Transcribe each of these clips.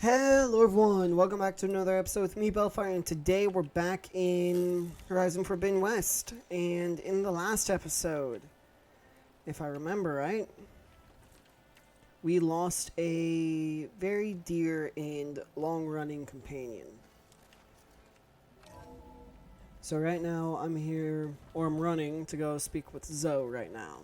Hello everyone, welcome back to another episode with me, Baelfire, and today we're back in Horizon Forbidden West. And in the last episode, if I remember right, we lost a very dear and long-running companion. So right now I'm here, or I'm running to go speak with Zoe right now.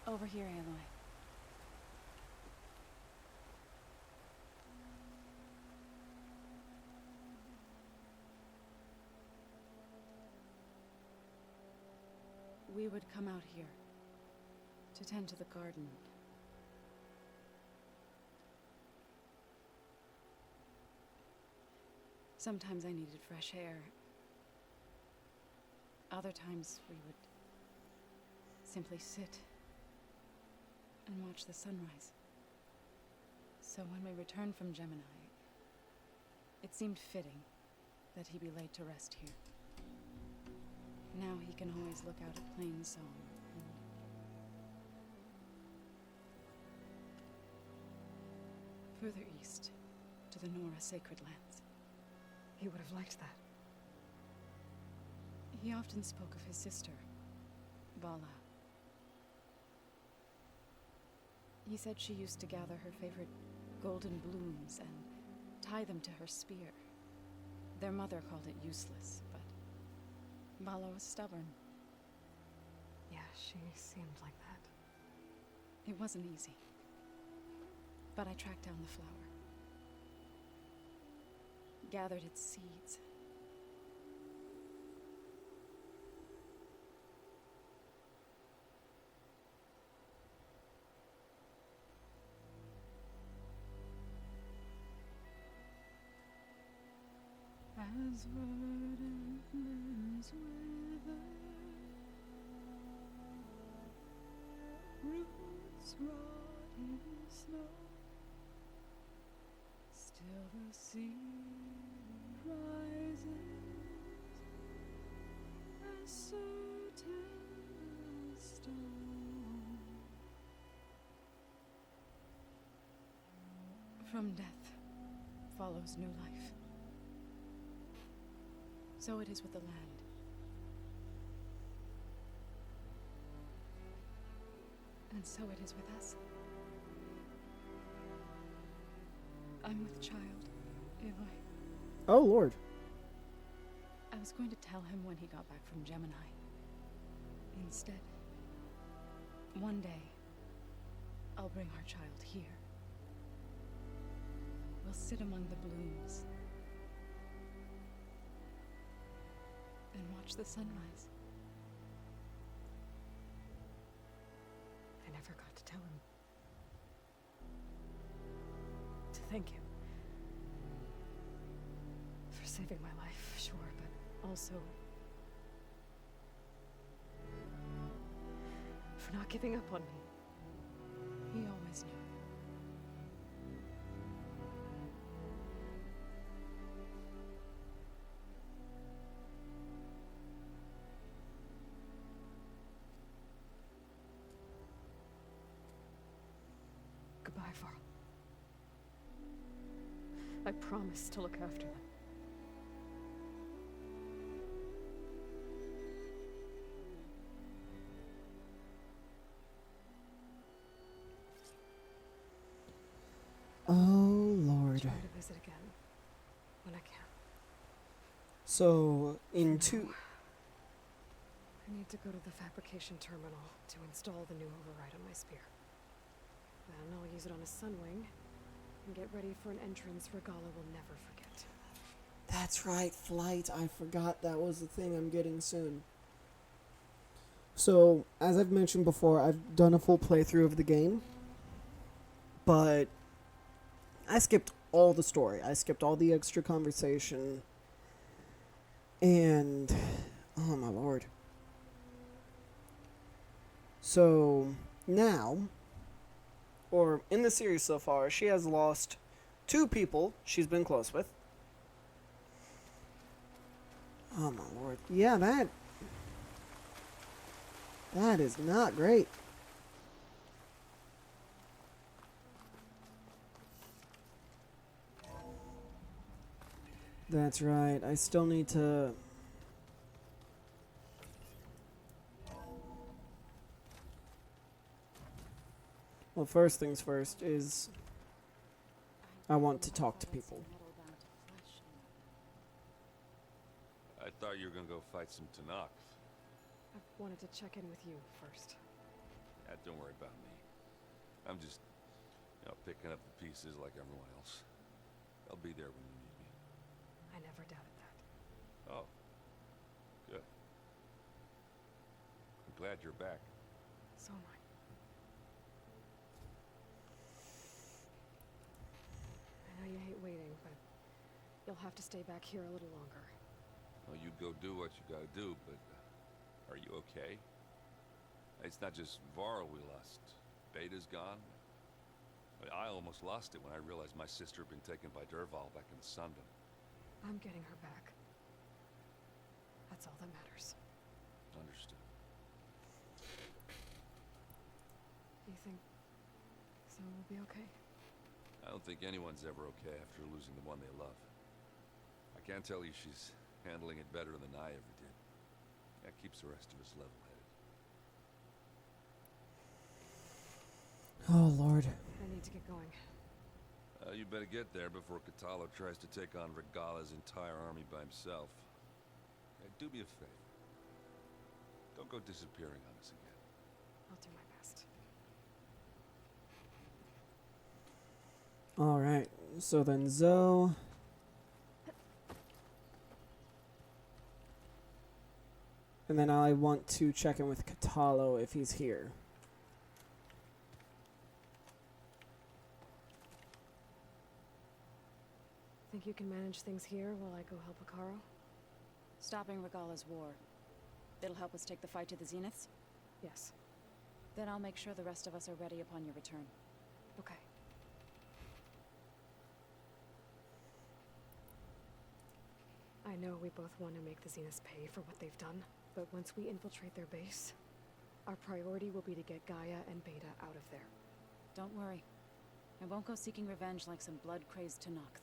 Over here, Aloy. We would come out here to tend to the garden. Sometimes I needed fresh air. Other times we would simply sit and watch the sunrise. So when we returned from Gemini, it seemed fitting that he be laid to rest here. Now he can always look out at Playz song and further east to the Nora sacred lands. He would have liked that. He often spoke of his sister, Regalla. He said she used to gather her favorite golden blooms and tie them to her spear. Their mother called it useless, but Regalla was stubborn. Yeah, she seemed like that. It wasn't easy. But I tracked down the flower. Gathered its seeds. As verdant limbs wither, roots rot in snow, still the sea rises as certain as stone. From death follows new life. So it is with the land. And so it is with us. I'm with child, Aloy. Oh, Lord. I was going to tell him when he got back from Gemini. Instead, one day, I'll bring our child here. We'll sit among the blooms and watch the sunrise. I never got to tell him. To thank him. For saving my life, sure, but also for not giving up on me. He always knew. Goodbye, Varl. I promise to look after them. Oh, Lord. Try to visit again when I can. So, in two... I need to go to the fabrication terminal to install the new override on my spear. Then I'll use it on a Sunwing and get ready for an entrance Regalla will never forget. That's right, flight. I forgot that was the thing I'm getting soon. So, as I've mentioned before, I've done a full playthrough of the game. But I skipped all the story. I skipped all the extra conversation. And, oh my lord. So, now, or in the series so far, she has lost 2 people she's been close with. Oh my lord. Yeah, that is not great. That's right. I still need to... Well, first things first is I want to talk to people. I thought you were gonna go fight some Tanakh. I wanted to check in with you first. Don't worry about me. I'm just, picking up the pieces like everyone else. I'll be there when you need me. I never doubted that. Oh, good. I'm glad you're back. So am I. I know you hate waiting, but you'll have to stay back here a little longer. Well, you go do what you gotta do, but are you okay? It's not just Varl we lost. Beta's gone. I almost lost it when I realized my sister had been taken by Dervahl back in the Sundom. I'm getting her back. That's all that matters. Understood. You think so will be okay? I don't think anyone's ever okay after losing the one they love. I can't tell you she's handling it better than I ever did. That keeps the rest of us level-headed. Oh lord. I need to get going. You better get there before Kotallo tries to take on Regalla's entire army by himself. Do me a favor. Don't go disappearing on us again. I'll do my best. Alright, so then Zoe. And then I want to check in with Kotallo if he's here. Think you can manage things here while I go help Akaro? Stopping Regalla's war. It'll help us take the fight to the Zeniths? Yes. Then I'll make sure the rest of us are ready upon your return. Okay. I know we both want to make the Zeniths pay for what they've done, but once we infiltrate their base, our priority will be to get Gaia and Beta out of there. Don't worry. I won't go seeking revenge like some blood-crazed Tanakh.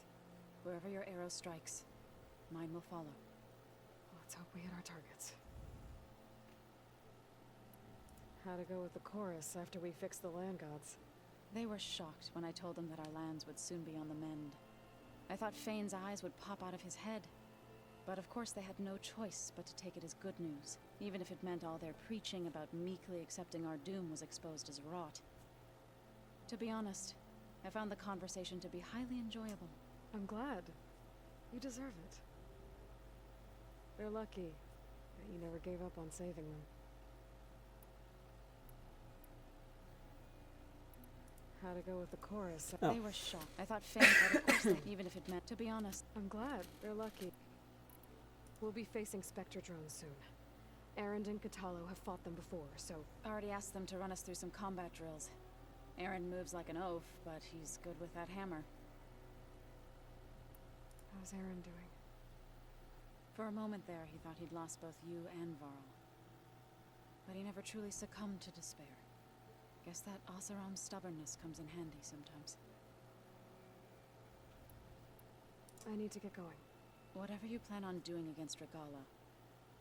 Wherever your arrow strikes, mine will follow. Let's hope we hit our targets. How to go with the chorus after we fix the land gods? They were shocked when I told them that our lands would soon be on the mend. I thought Fane's eyes would pop out of his head. But of course they had no choice but to take it as good news, even if it meant all their preaching about meekly accepting our doom was exposed as rot. To be honest, I found the conversation to be highly enjoyable. I'm glad. You deserve it. They're lucky that you never gave up on saving them. How to go with the chorus? They were shocked. I thought Fane, but of course even if it meant, to be honest. I'm glad. They're lucky. We'll be facing Spectre drones soon. Erend and Kotallo have fought them before, so... I already asked them to run us through some combat drills. Erend moves like an oaf, but he's good with that hammer. How's Erend doing? For a moment there, he thought he'd lost both you and Varl. But he never truly succumbed to despair. Guess that Oseram's stubbornness comes in handy sometimes. I need to get going. Whatever you plan on doing against Regalla,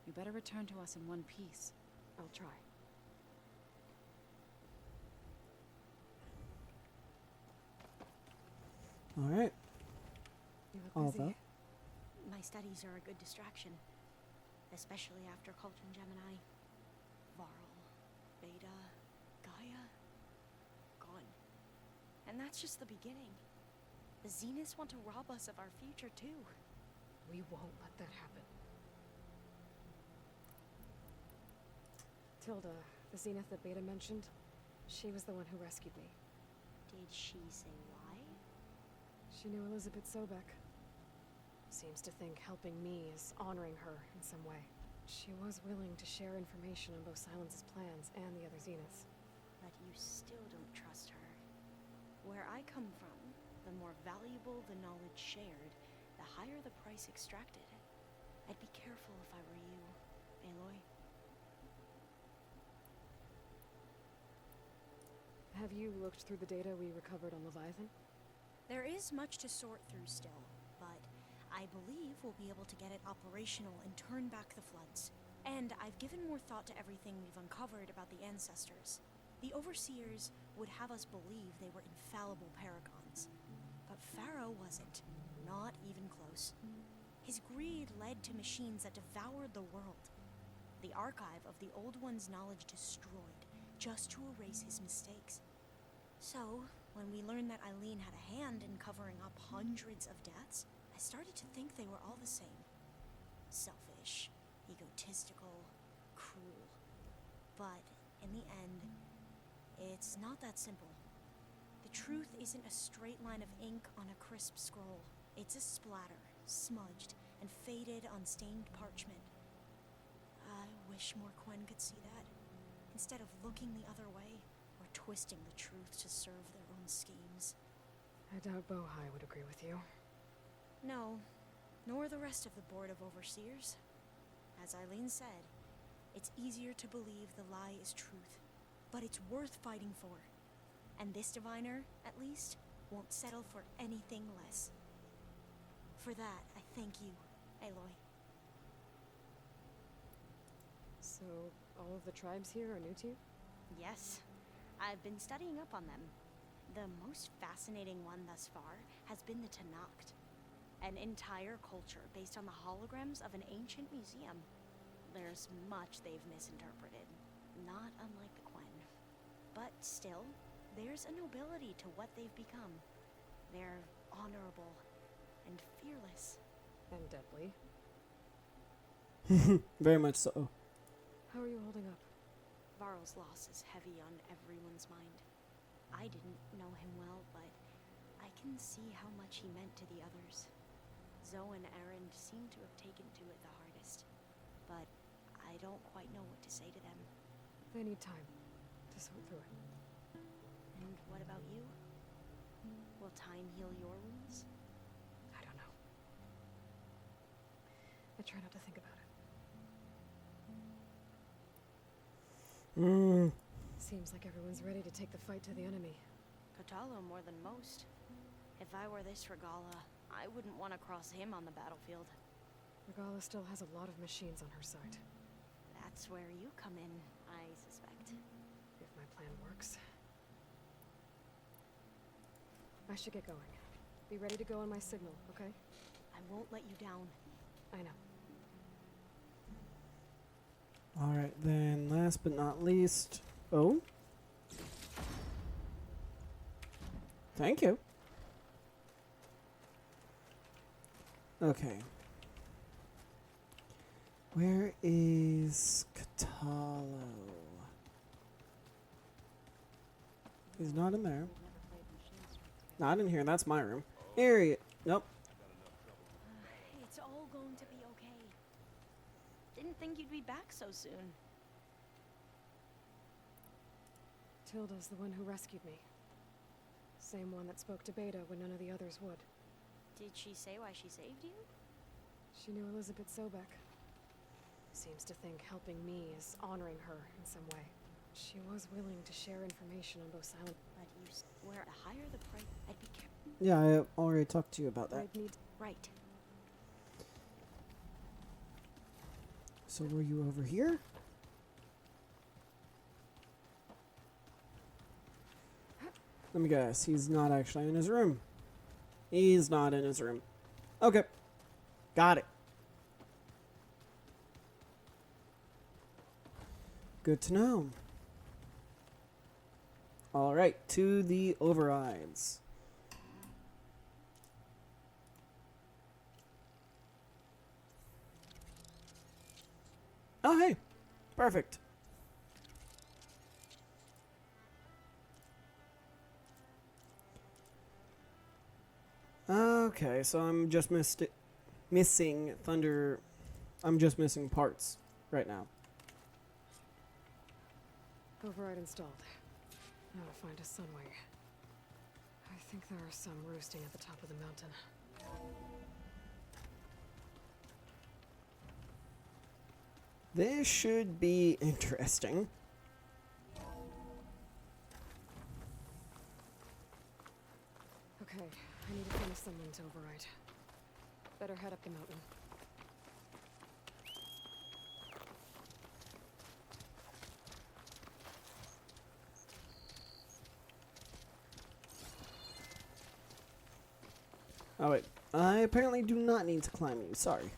you better return to us in one piece. I'll try. Alright. You look Alva. busy. My studies are a good distraction, especially after Cult and Gemini. Varl, Beta, Gaia, gone. And that's just the beginning. The Zeniths want to rob us of our future too. We won't let that happen. Tilda, the Zenith that Beta mentioned, she was the one who rescued me. Did she say why? She knew Elizabeth Sobek. Seems to think helping me is honoring her in some way. She was willing to share information on both Silence's plans and the other Zeniths. But you still don't trust her. Where I come from, the more valuable the knowledge shared, the higher the price extracted. I'd be careful if I were you, Aloy. Have you looked through the data we recovered on Leviathan? There is much to sort through still, but I believe we'll be able to get it operational and turn back the floods. And I've given more thought to everything we've uncovered about the ancestors. The Overseers would have us believe they were infallible paragons. But Pharaoh wasn't. Not even close. His greed led to machines that devoured the world. The archive of the Old One's knowledge destroyed, just to erase his mistakes. So, when we learned that Eileen had a hand in covering up hundreds of deaths, I started to think they were all the same. Selfish, egotistical, cruel. But, in the end, it's not that simple. The truth isn't a straight line of ink on a crisp scroll. It's a splatter, smudged, and faded on stained parchment. I wish more Quen could see that, instead of looking the other way, or twisting the truth to serve their own schemes. I doubt Bohai would agree with you. No, nor the rest of the Board of Overseers. As Eileen said, it's easier to believe the lie is truth, but it's worth fighting for. And this diviner, at least, won't settle for anything less. For that, I thank you, Aloy. So, all of the tribes here are new to you? Yes, I've been studying up on them. The most fascinating one thus far has been the Tanacht, an entire culture based on the holograms of an ancient museum. There's much they've misinterpreted, not unlike the Quen. But still, there's a nobility to what they've become. They're honorable and fearless. And deadly. Very much so. How are you holding up? Varl's loss is heavy on everyone's mind. I didn't know him well, but I can see how much he meant to the others. Zoe and Erend seem to have taken to it the hardest, but I don't quite know what to say to them. They need time to sort through it. And what about you? Will time heal your wounds? I don't know. I try not to think about it. Seems like everyone's ready to take the fight to the enemy. Kotallo more than most. If I were this Regalla, I wouldn't want to cross him on the battlefield. Regalla still has a lot of machines on her side. That's where you come in, I suspect. If my plan works. I should get going. Be ready to go on my signal, okay? I won't let you down. I know. Alright, then last but not least... Oh? Thank you. Okay. Where is Kotallo? He's not in there. Not in here, that's my room. Here he... Nope. It's all going to be okay. Didn't think you'd be back so soon. Tilda's the one who rescued me. Same one that spoke to Beta when none of the others would. Did she say why she saved you? She knew Elizabeth Sobek. Seems to think helping me is honoring her in some way. She was willing to share information on both silent... But where the higher the price, I'd be careful. Yeah, I already talked to you about that. I'd need... Right. So were you over here? Let me guess, he's not actually in his room. He's not in his room. Okay. Got it. Good to know. Alright, to the overrides. Oh, hey. Perfect. Okay, so I'm just missing Thunder. I'm just missing parts right now. Override installed. Now to find a Sunwing. I think there are some roosting at the top of the mountain. This should be interesting. Okay, I need to find someone to override. Better head up the mountain. Oh wait, I apparently do not need to climb you, sorry.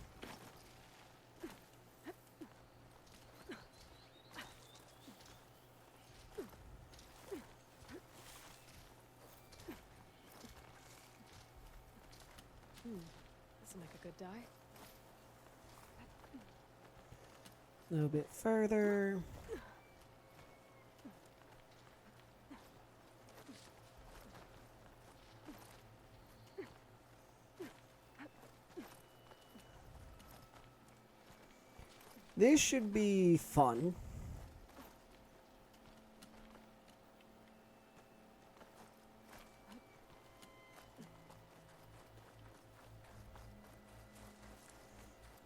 Doesn't make a good die. A little bit further. This should be fun.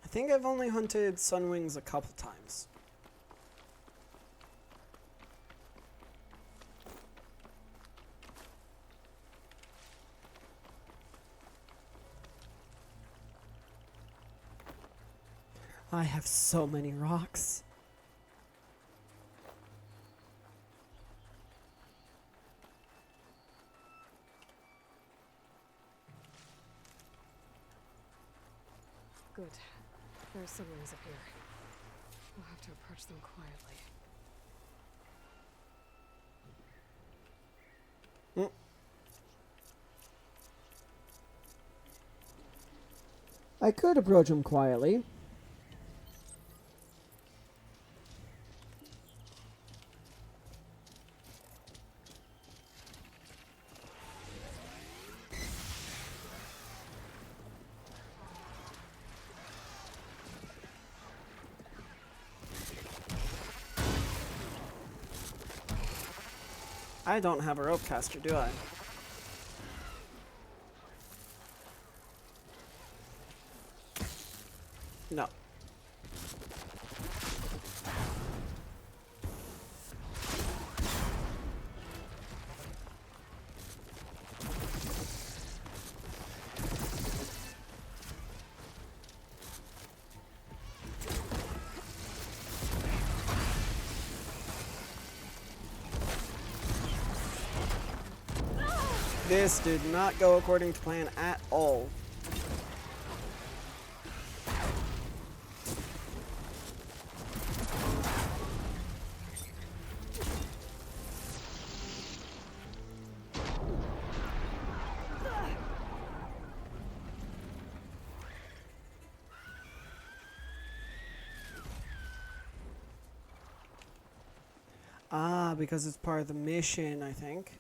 I think I've only hunted Sunwings a couple times. I have so many rocks. Good. There are Sunwings up here. We'll have to approach them quietly. I could approach him quietly. I don't have a rope caster, do I? No. This did not go according to plan at all. Ah, because it's part of the mission, I think.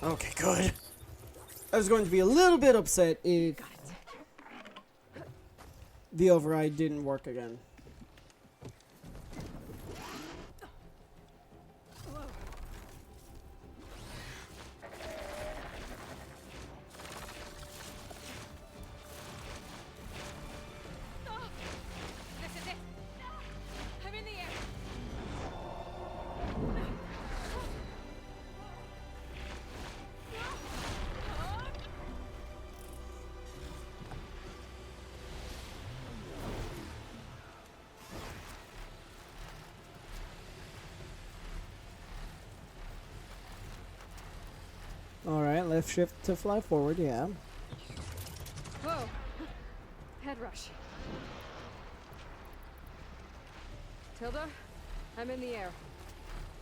Okay, good. I was going to be a little bit upset if the override didn't work again. This is it! I'm in the air! Alright, left shift to fly forward, yeah. Whoa! Head rush. Tilda, I'm in the air.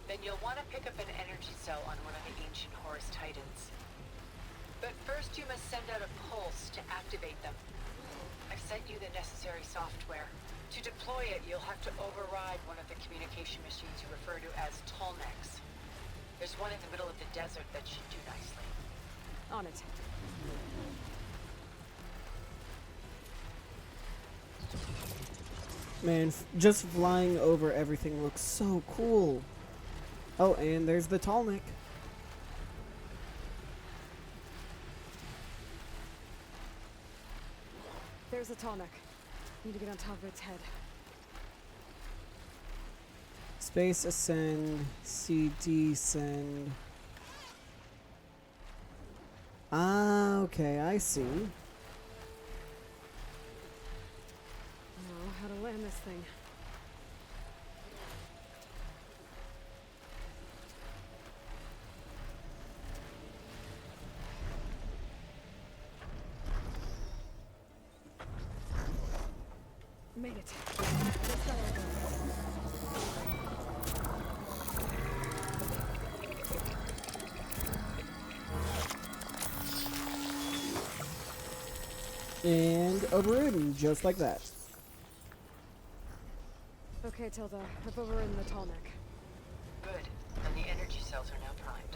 then you'll want to pick up an energy cell on one of the ancient Horus Titans. But first you must send out a pulse to activate them. I've sent you the necessary software. To deploy it, you'll have to override one of the communication machines you refer to as Tallnecks. There's one in the middle of the desert that should do nicely. On it. Man, just flying over everything looks so cool. Oh, and there's the tall neck. There's a tall neck. Need to get on top of its head. Space ascend, CD send. Ah, okay, I see. Now, how to land this thing. Made it. Let's go. And overridden, just like that. Okay, Tilda. I've overridden the tall neck. Good. And the energy cells are now primed.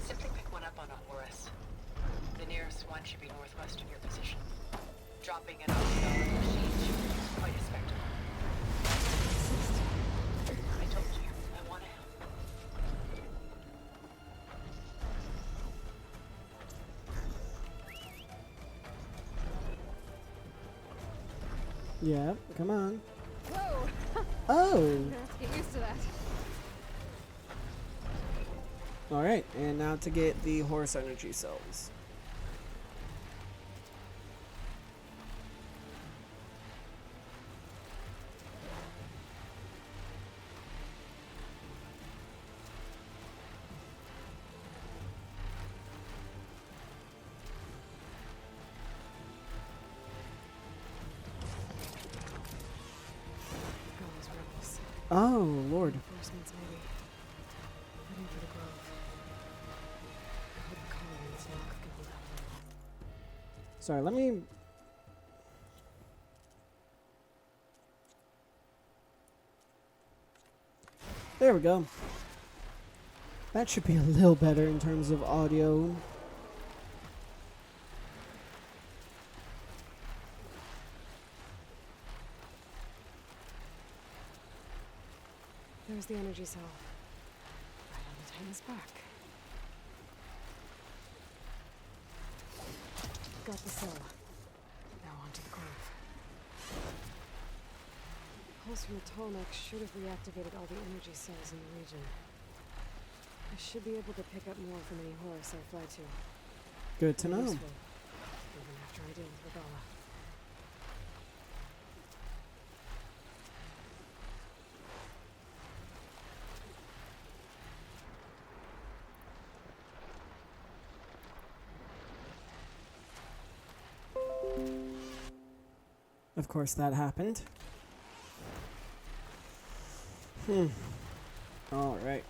Simply pick one up on a Horus. The nearest one should be northwest of your position. Dropping it on the machine should produce quite a spectacle. I told you, I want to help. Yeah, come on. Whoa! Oh! I'm gonna have to get used to that. Alright, and now to get the horse energy cells. Those rebels. Oh, Lord. Reinforcements, maybe. Heading for the grove. I hope the colonies knock the gold out. Sorry, let me... There we go. That should be a little better in terms of audio. There's the energy cell. Right on the Titan's back. Got the cell. Now onto the grove. Pulse from the tall neck should have reactivated all the energy cells in the region. I should be able to pick up more from any Horus I fly to. Good to know. Useful, even after I deal with Regalla. Of course that happened. Alright.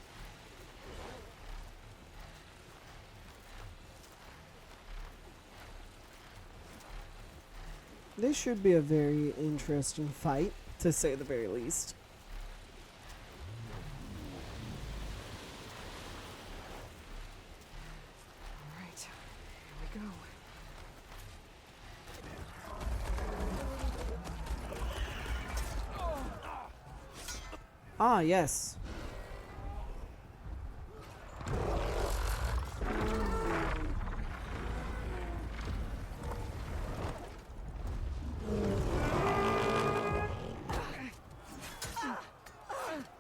This should be a very interesting fight, to say the very least. Alright, here we go. Ah, yes.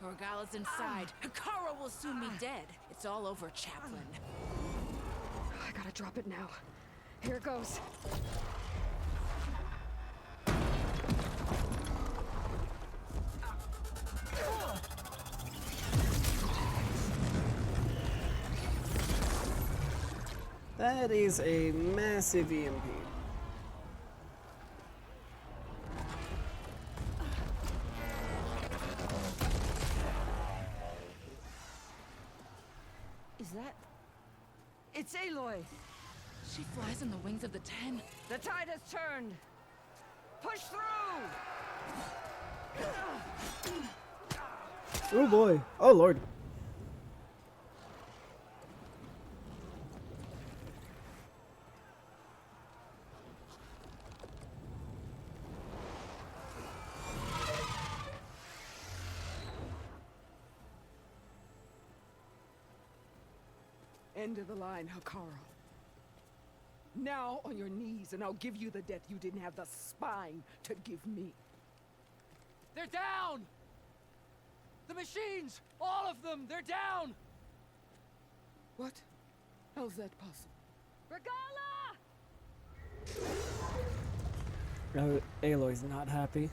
Regalla's inside. Kara will soon be dead. It's all over, Chaplain. I gotta drop it now. Here it goes. That is a massive EMP. It's Aloy. She flies on the wings of the 10. The tide has turned. Push through! Oh boy. Oh lord. End of the line, Hikaru. Now on your knees, and I'll give you the death you didn't have the spine to give me. They're down! The machines! All of them! They're down! What? How's that possible? Regalla! Aloy's not happy.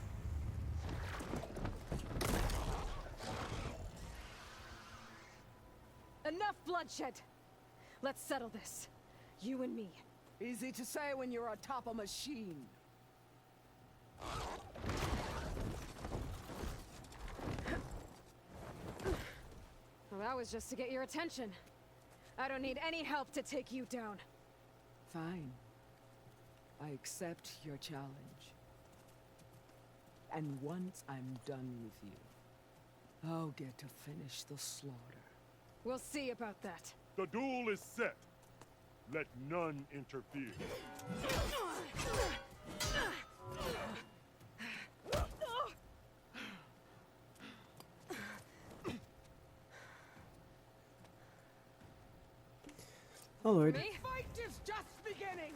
Enough bloodshed! Let's settle this. You and me. Easy to say when you're atop a machine. Well, that was just to get your attention. I don't need any help to take you down. Fine. I accept your challenge. And once I'm done with you, I'll get to finish the slaughter. We'll see about that. The duel is set. Let none interfere. Oh lord. The fight is just beginning!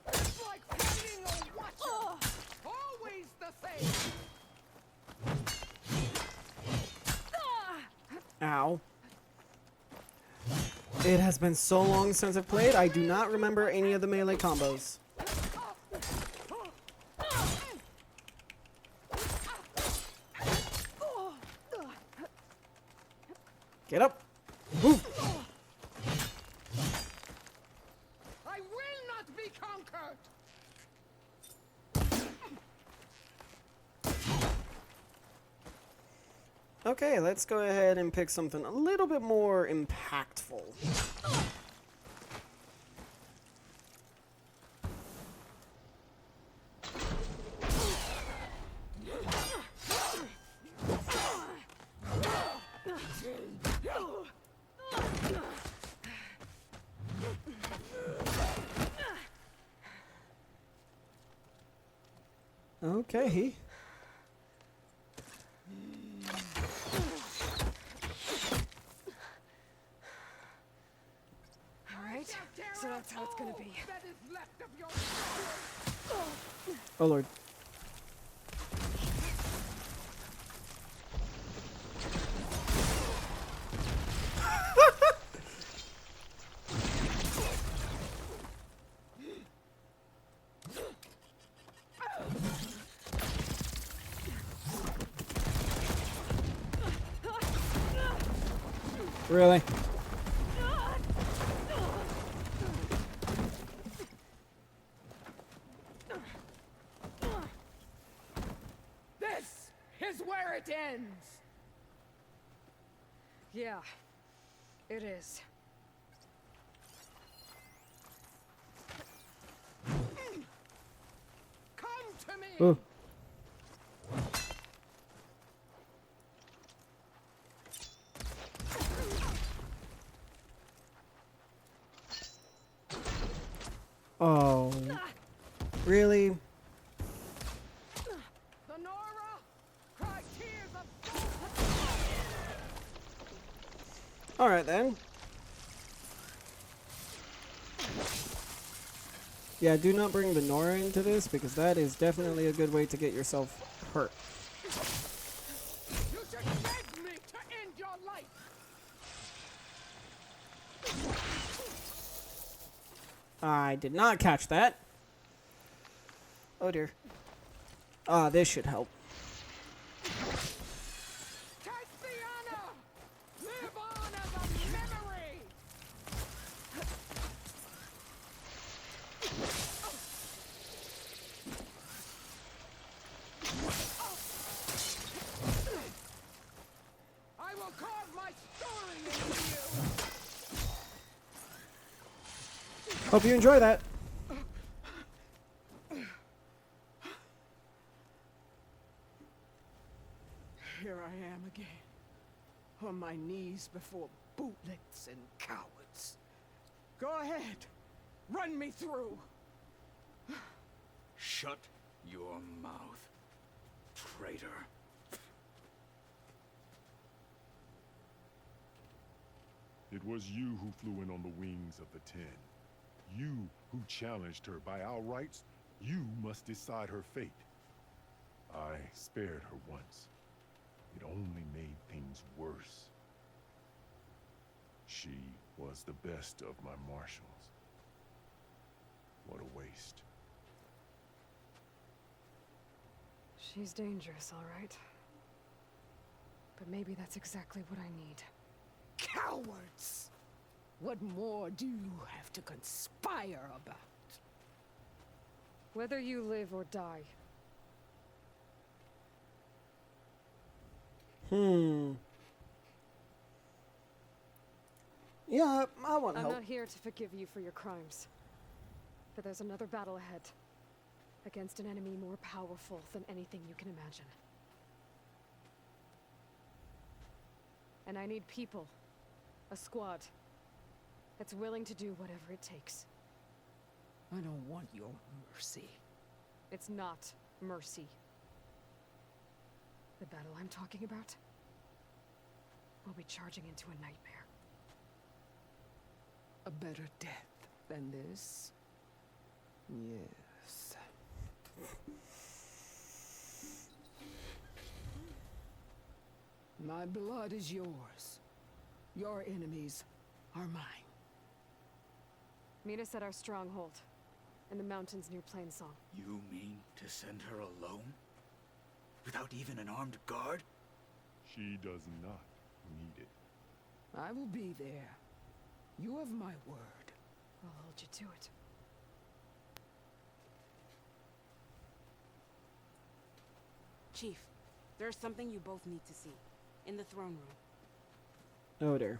It's like fighting a watcher! Always the same! Ow. It has been so long since I've played, I do not remember any of the melee combos. Get up! Move! I will not be conquered! Okay, let's go ahead and pick something a little bit more impactful. Okay. Alright, so that's how it's gonna be. That is left of your Oh lord. Really? This is where it ends! Yeah, it is. Come to me! Ooh. Oh. Really? The Nora cry tears of Alright then. Yeah, do not bring the Nora into this because that is definitely a good way to get yourself hurt. You should beg me to end your life! I did not catch that. Oh dear. Ah, this should help. Tatiana! Hope you enjoy that. Here I am again, on my knees before bootlets and cowards. Go ahead, run me through. Shut your mouth, traitor. It was you who flew in on the wings of the Ten. You who challenged her. By our rights, you must decide her fate. I spared her once. It only made things worse. She was the best of my marshals. What a waste. She's dangerous, all right. But maybe that's exactly what I need. Cowards! What more do you have to conspire about? Whether you live or die. Yeah, I want I'm help. not here to forgive you for your crimes. But there's another battle ahead. Against an enemy more powerful than anything you can imagine. And I need people. A squad. That's willing to do whatever it takes. I don't want your mercy. It's not mercy. The battle I'm talking about will be charging into a nightmare. A better death than this? Yes. My blood is yours. Your enemies are mine. Meet us at our stronghold, in the mountains near Plainsong. You mean to send her alone? Without even an armed guard? She does not need it. I will be there. You have my word. I'll hold you to it. Chief, there's something you both need to see. In the throne room. Oh dear.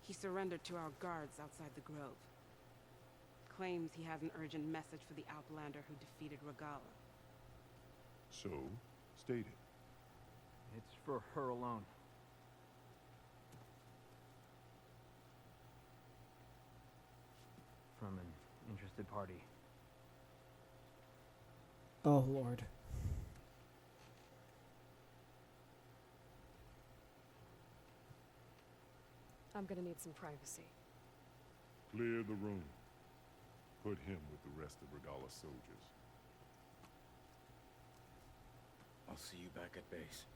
He surrendered to our guards outside the grove. Claims he has an urgent message for the Outlander who defeated Regalla. So, state it. It's for her alone. From an interested party. Oh Lord. I'm gonna need some privacy. Clear the room. Put him with the rest of Regalla's soldiers. I'll see you back at base.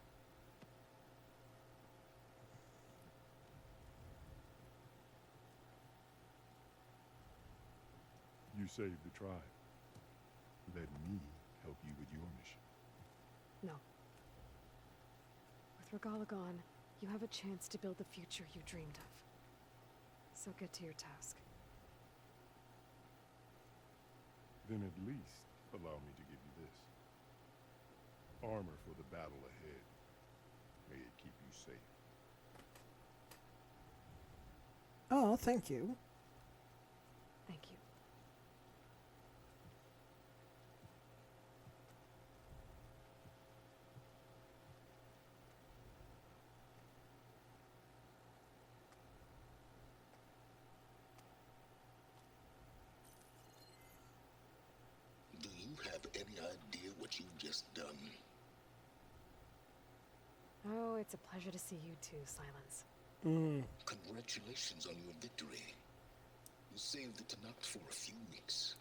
You saved the tribe. Let me help you with your mission. No. With Regalla gone, you have a chance to build the future you dreamed of. So get to your task. Then at least allow me to give you this. Armor for the battle ahead. May it keep you safe. Oh, thank you. Thank you. Do you have any idea what you've just done? Oh, it's a pleasure to see you too, Silence. Congratulations on your victory. You saved the Tanakh for a few weeks.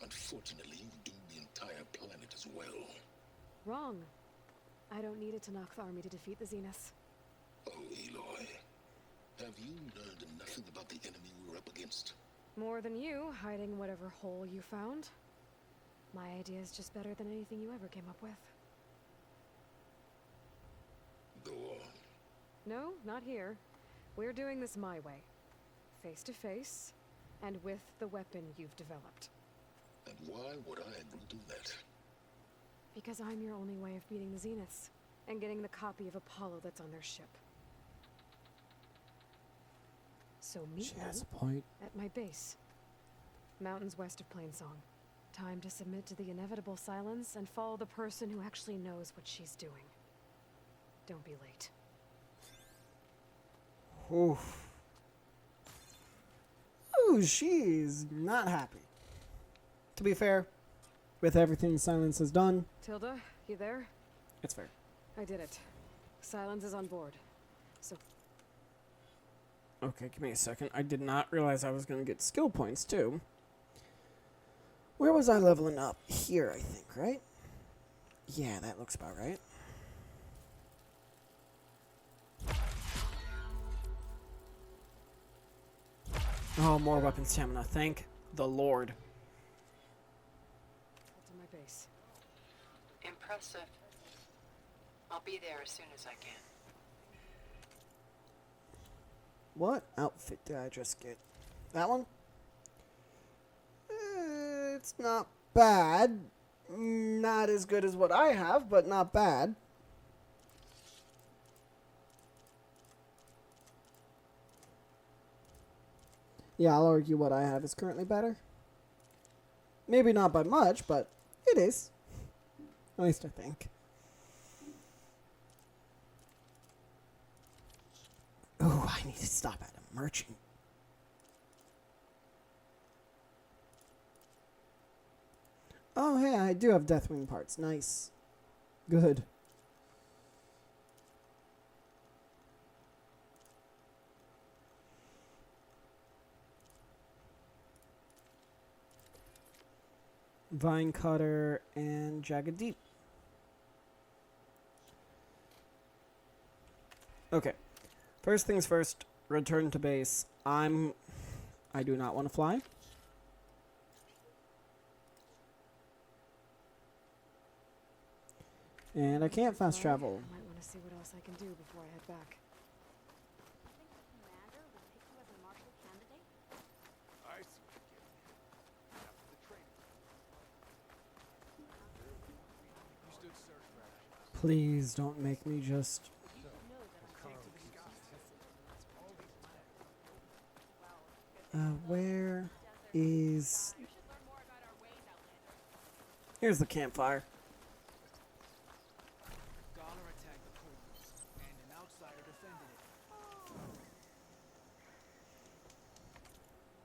Unfortunately, you've doomed the entire planet as well. Wrong. I don't need a Tanakh army to defeat the Zenith. Oh, Aloy. Have you learned nothing about the enemy we're up against? More than you, hiding whatever hole you found. My idea is just better than anything you ever came up with. Go on. No, not here. We're doing this my way. face to face, and with the weapon you've developed. And why would I agree to that? Because I'm your only way of beating the Zeniths, and getting the copy of Apollo that's on their ship. So meet She me has a point. at my base. Mountains west of Plainsong. Time to submit to the inevitable silence and follow the person who actually knows what she's doing. Don't be late. Oof. Ooh, she's not happy. To be fair, with everything Silence has done, Tilda, you there? it's fair. I did it. Silence is on board. So Okay, give me a second. I did not realize I was going to get skill points, too. Where was I leveling up? Here, I think, right? Yeah, that looks about right. Oh, more weapon stamina. Thank the Lord. head to my base. Impressive. I'll be there as soon as I can. What outfit did I just get? That one? It's not bad. Not as good as what I have, but not bad. Yeah, I'll argue what I have is currently better. Maybe not by much, but it is. At least I think. Oh, I need to stop at a merchant. Oh, hey, I do have Deathwing parts. Nice. Good. Vine Cutter and Jagged Deep. Okay. First things first, return to base. I do not want to fly. And I can't fast travel. I might want to see what else I can do before I head back. Think the commander would pick you as a marshal candidate? I see what you're getting at. After the training. You stood search for that. Please don't make me just... where is... Here's the campfire. Regalla attacked the Playz, and an outsider defended it.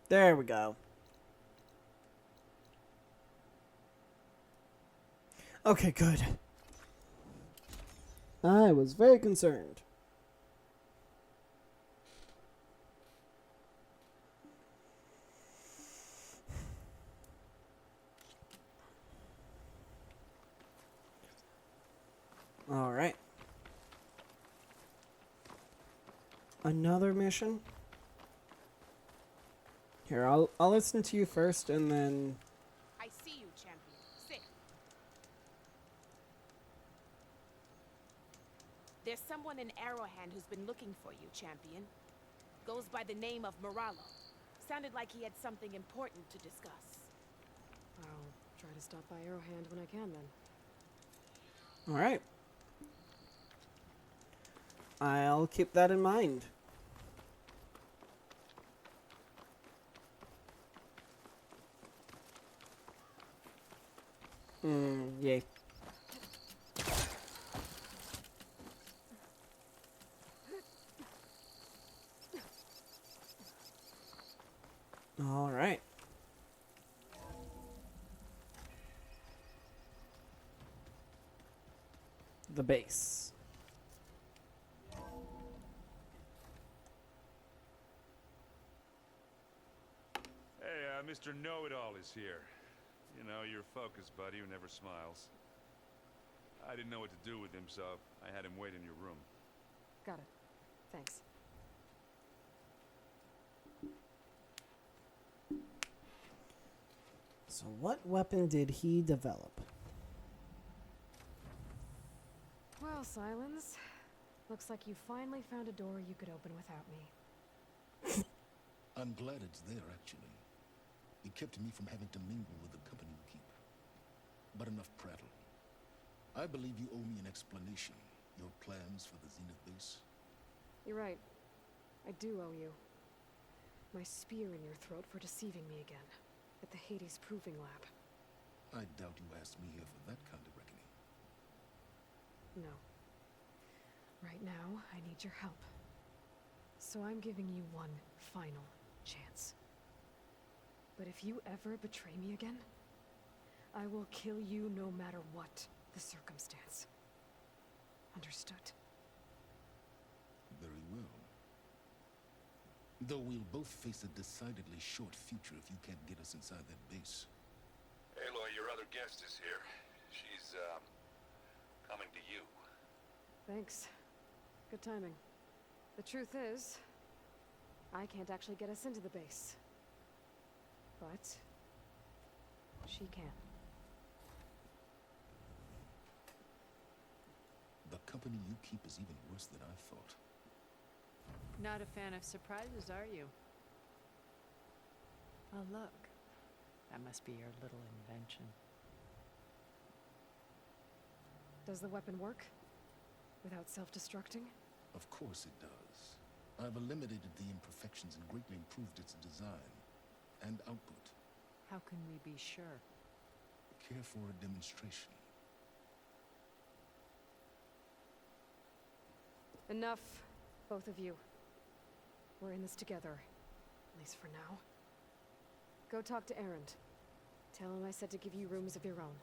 There we go. Okay, good. I was very concerned. All right. Another mission? Here, I'll listen to you first and then... I see you, champion. Sit. There's someone in Arrowhand who's been looking for you, champion. Goes by the name of Moralo. Sounded like he had something important to discuss. I'll try to stop by Arrowhand when I can, then. All right. I'll keep that in mind. Yay. All right. The base. Hey, Mr. Know-It-All is here. You know, your focus buddy who never smiles. I didn't know what to do with him, so I had him wait in your room. Got it. Thanks. So what weapon did he develop? Well, Silence. Looks like you finally found a door you could open without me. I'm glad it's there, actually. It kept me from having to mingle with the company you keep. But enough prattle. I believe you owe me an explanation. Your plans for the Zenith base? You're right. I do owe you. My spear in your throat for deceiving me again. At the Hades Proving Lab. I doubt you asked me here for that kind of reckoning. No. Right now, I need your help. So I'm giving you one final chance. But if you ever betray me again, I will kill you no matter what the circumstance. Understood? Very well. Though we'll both face a decidedly short future if you can't get us inside that base. Aloy, your other guest is here. She's, coming to you. Thanks. Good timing. The truth is, I can't actually get us into the base. But she can. The company you keep is even worse than I thought. Not a fan of surprises, are you? Oh, look. That must be your little invention. Does the weapon work? Without self-destructing? Of course it does. I've eliminated the imperfections and greatly improved its design and output. How can we be sure? Care for a demonstration? Enough, both of you. We're in this together, at least for now. Go talk to Erend. Tell him I said to give you rooms of your own.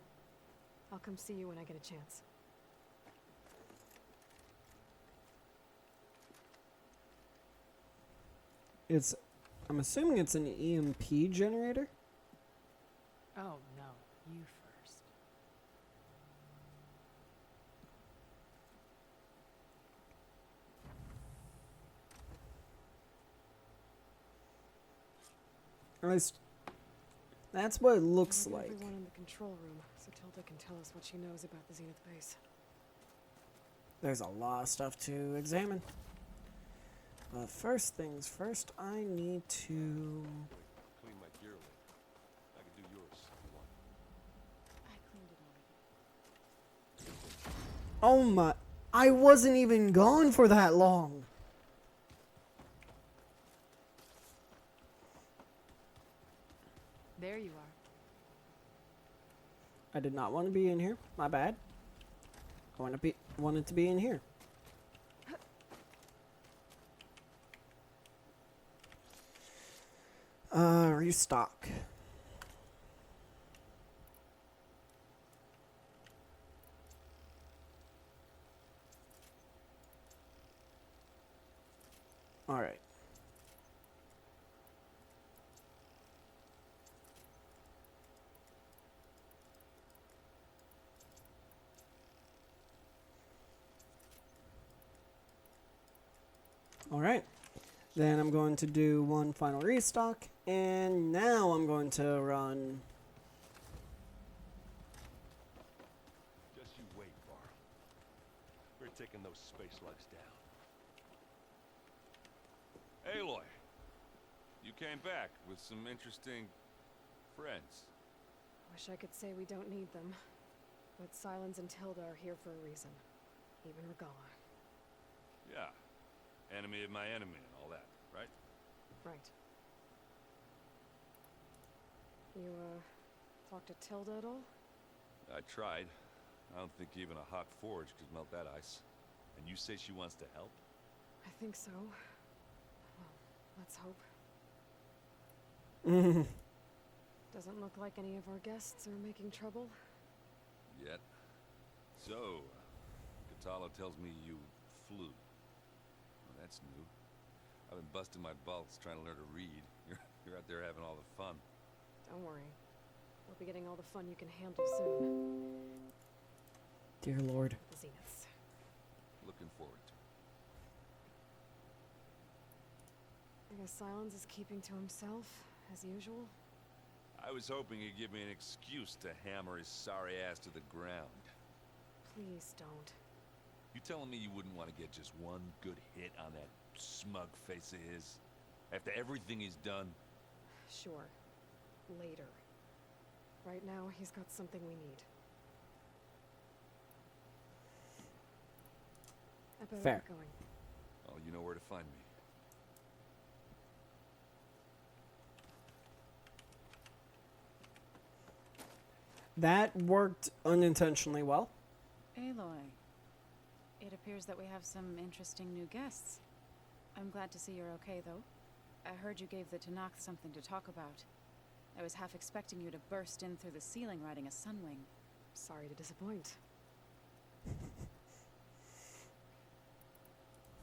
I'll come see you when I get a chance. I'm assuming it's an EMP generator? Oh, no. You first. At least, that's what it looks like. Everyone in the control room, so Tilda can tell us what she knows about the Zenith base. There's a lot of stuff to examine. But first things first, I need to... Clean my gear later. I can do yours if you want. I cleaned it already. Oh my... I wasn't even gone for that long. There you are. I did not want to be in here. My bad. I wanted to be in here. Restock. All right. All right. Then I'm going to do one final restock, and now I'm going to run. Just you wait, Varl. We're taking those space slugs down. Aloy, you came back with some interesting friends. Wish I could say we don't need them, but Silence and Tilda are here for a reason. Even Regalla. Yeah. Enemy of my enemy and all that, right? Right. You, talk to Tilda at all? I tried. I don't think even a hot forge could melt that ice. And you say she wants to help? I think so. Well, let's hope. Doesn't look like any of our guests are making trouble. Yet. So, Kotallo tells me you flew. Well, that's new. I've been busting my balls trying to learn to read. You're out there having all the fun. Don't worry. We'll be getting all the fun you can handle soon. Dear Lord. The Zeniths. Looking forward to it. I guess Silence is keeping to himself, as usual. I was hoping he'd give me an excuse to hammer his sorry ass to the ground. Please don't. You telling me you wouldn't want to get just one good hit on that smug face of his? After everything he's done? Sure. Later. Right now, he's got something we need. I better Fair. get going. Oh, you know where to find me. That worked unintentionally well. Aloy, it appears that we have some interesting new guests. I'm glad to see you're okay, though. I heard you gave the Tanakh something to talk about. I was half expecting you to burst in through the ceiling riding a Sunwing. Sorry to disappoint.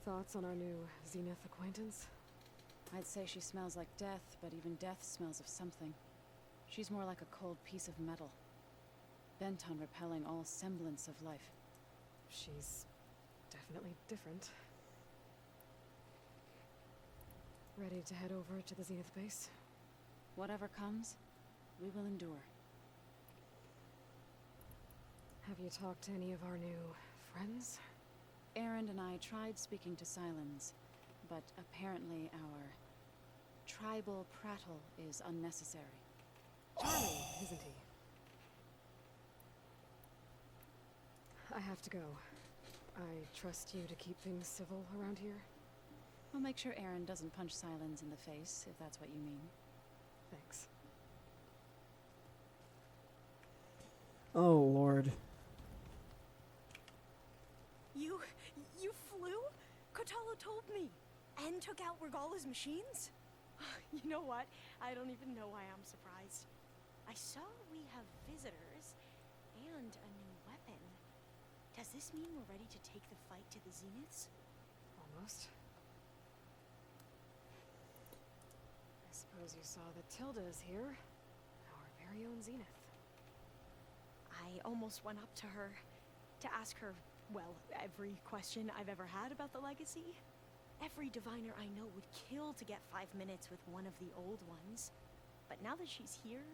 Thoughts on our new Zenith acquaintance? I'd say she smells like death, but even death smells of something. She's more like a cold piece of metal, bent on repelling all semblance of life. She's definitely different. Ready to head over to the Zenith base? Whatever comes, we will endure. Have you talked to any of our new friends? Erend and I tried speaking to Silence, but apparently our tribal prattle is unnecessary. Charlie, isn't he? I have to go. I trust you to keep things civil around here. I'll make sure Erend doesn't punch Silence in the face, if that's what you mean. Thanks. Oh, Lord. You flew? Kotallo told me. And took out Regalla's machines? You know what? I don't even know why I'm surprised. I saw we have visitors and a new weapon. Does this mean we're ready to take the fight to the Zeniths? Almost. I suppose you saw that Tilda is here. Our very own Zenith. I almost went up to her to ask her, well, every question I've ever had about the legacy. Every diviner I know would kill to get 5 minutes with one of the old ones. But now that she's here,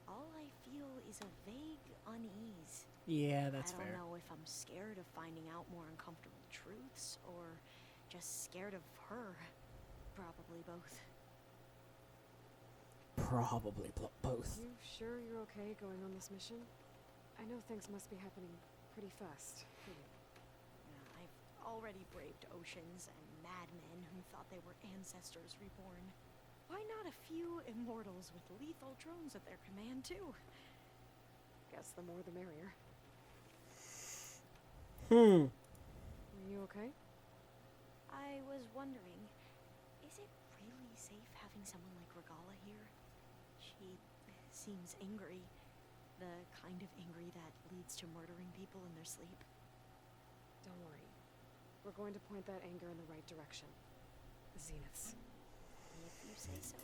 all I feel is a vague unease. Yeah, that's fair. I don't know if I'm scared of finding out more uncomfortable truths, or just scared of her. Probably both. Probably both. You sure you're okay going on this mission? I know things must be happening pretty fast. Yeah, I've already braved oceans and madmen who thought they were ancestors reborn. Why not a few immortals with lethal drones at their command, too? Guess the more the merrier. Are you okay? I was wondering, is it really safe having someone like Regalla here? She seems angry. The kind of angry that leads to murdering people in their sleep. Don't worry. We're going to point that anger in the right direction. The Zeniths. If you say so.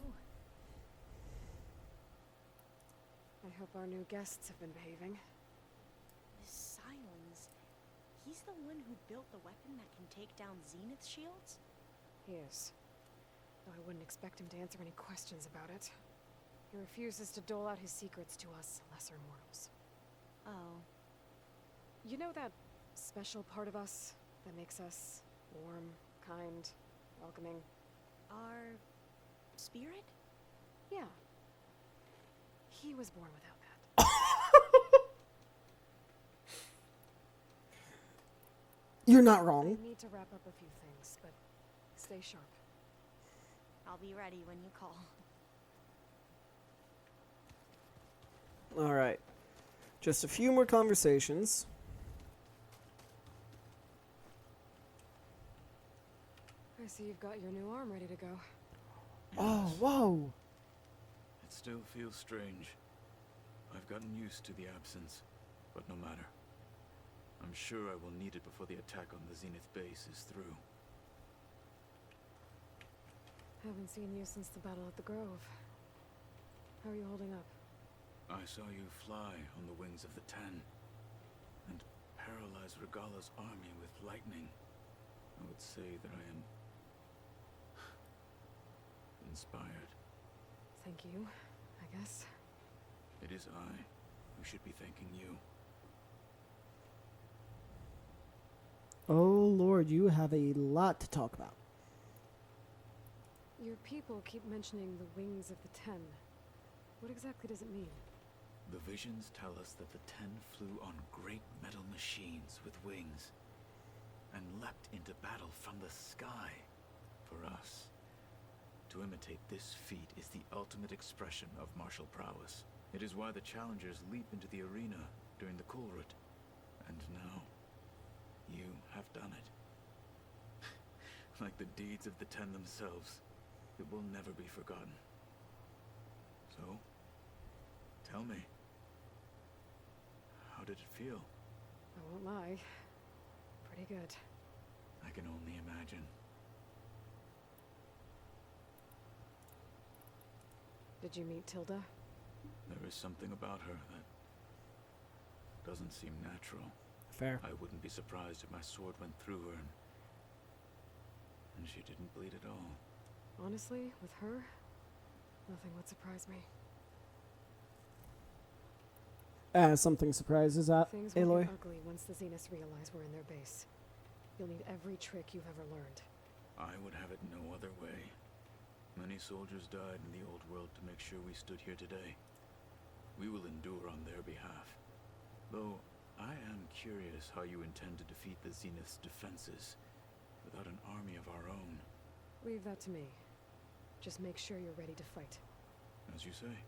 I hope our new guests have been behaving. This Silence, he's the one who built the weapon that can take down Zenith shields? He is. Though I wouldn't expect him to answer any questions about it. He refuses to dole out his secrets to us lesser mortals. Oh. You know that special part of us that makes us warm, kind, welcoming? Our spirit? Yeah. He was born without that. You're not wrong. I need to wrap up a few things, but stay sharp. I'll be ready when you call. Alright. Just a few more conversations. I see you've got your new arm ready to go. Oh, whoa. It still feels strange. I've gotten used to the absence, but no matter. I'm sure I will need it before the attack on the Zenith base is through. Haven't seen you since the battle at the Grove. How are you holding up? I saw you fly on the wings of the Ten, and paralyze Regalla's army with lightning. I would say that I am inspired. Thank you, I guess. It is I who should be thanking you. Oh, Lord, you have a lot to talk about. Your people keep mentioning the wings of the Ten. What exactly does it mean? The visions tell us that the Ten flew on great metal machines with wings and leapt into battle from the sky. For us, to imitate this feat is the ultimate expression of martial prowess. It is why the challengers leap into the arena during the Kulrut. And now, you have done it. Like the deeds of the Ten themselves, it will never be forgotten. So, tell me, how did it feel? I won't lie. Pretty good. I can only imagine. Did you meet Tilda? There is something about her that doesn't seem natural. Fair. I wouldn't be surprised if my sword went through her and she didn't bleed at all. Honestly, with her, nothing would surprise me. Something surprises that, Things will Aloy. get ugly once the Zeniths realize we're in their base. You'll need every trick you've ever learned. I would have it no other way. Many soldiers died in the old world to make sure we stood here today. We will endure on their behalf. Though, I am curious how you intend to defeat the Zenith's defenses without an army of our own. Leave that to me. Just make sure you're ready to fight. As you say.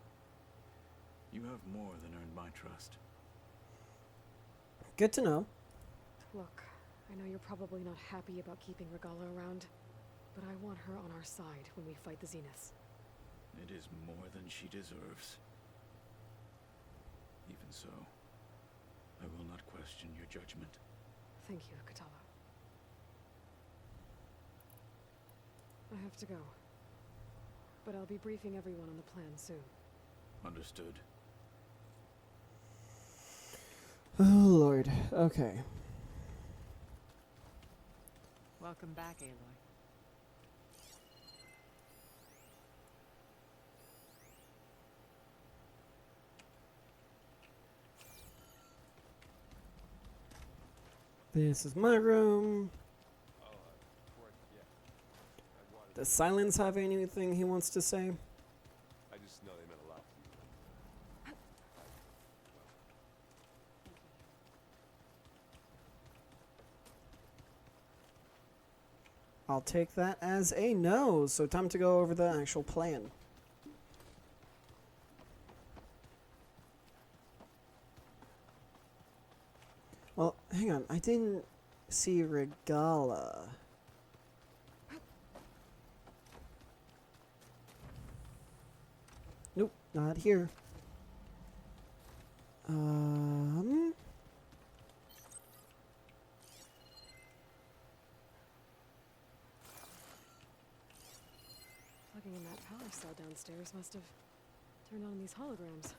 You have more than earned my trust. Good to know. Look, I know you're probably not happy about keeping Regalla around, but I want her on our side when we fight the Zeniths. It is more than she deserves. Even so, I will not question your judgment. Thank you, Kotallo. I have to go. But I'll be briefing everyone on the plan soon. Understood. Oh, Lord. Okay. Welcome back, Aloy. This is my room. Does Silence have anything he wants to say? I just know they meant a lot to you. I'll take that as a no. So time to go over the actual plan. Well, hang on. I didn't see Regalla. Nope, not here. Plugging in that power cell downstairs must have turned on these holograms.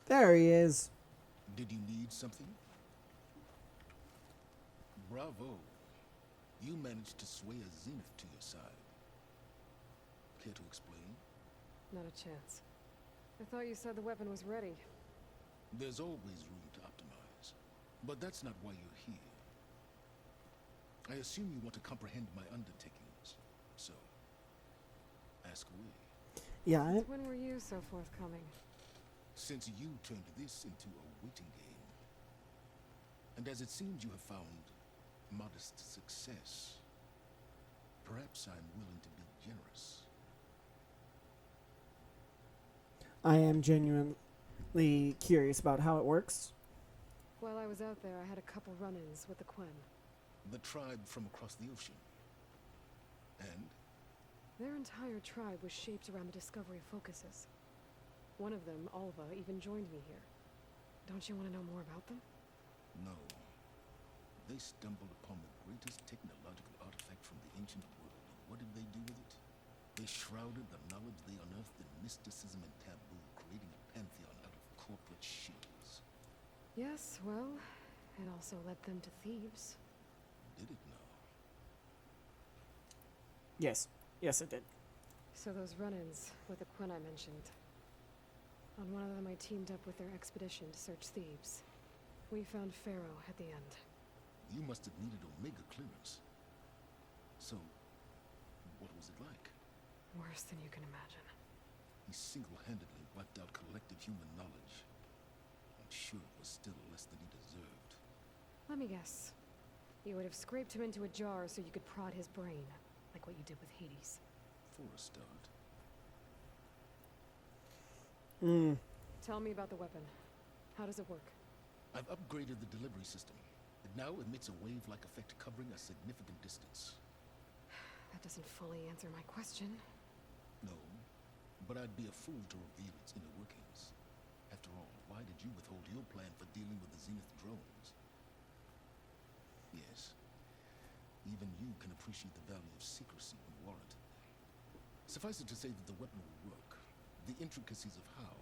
There he is. Did you need something? Bravo. You managed to sway a Zenith to your side. Care to explain? Not a chance. I thought you said the weapon was ready. There's always room to optimize. But that's not why you're here. I assume you want to comprehend my undertakings. So, ask away. Yeah. When were you so forthcoming? Since you turned this into a waiting game. And as it seems you have found modest success, perhaps I'm willing to be generous. I am genuinely curious about how it works. While I was out there, I had a couple run-ins with the Quen. The tribe from across the ocean. And? Their entire tribe was shaped around the discovery of focuses. One of them, Alva, even joined me here. Don't you want to know more about them? No. They stumbled upon the greatest technological artifact from the ancient world, and what did they do with it? They shrouded the knowledge they unearthed in mysticism and taboo, creating a pantheon out of corporate shills. Yes, well, it also led them to thieves. Did it now? Yes. Yes, it did. So those run-ins with the Quen I mentioned. On one of them I teamed up with their expedition to search thieves. We found Pharaoh at the end. You must have needed Omega clearance. So, what was it like? Worse than you can imagine. He single-handedly wiped out collective human knowledge. I'm sure it was still less than he deserved. Let me guess. You would have scraped him into a jar so you could prod his brain, like what you did with Hades. For a start. Tell me about the weapon. How does it work? I've upgraded the delivery system. It now emits a wave-like effect covering a significant distance. That doesn't fully answer my question. No, but I'd be a fool to reveal its inner workings. After all, why did you withhold your plan for dealing with the Zenith drones? Yes, even you can appreciate the value of secrecy when warranted. Suffice it to say that the weapon will work. The intricacies of how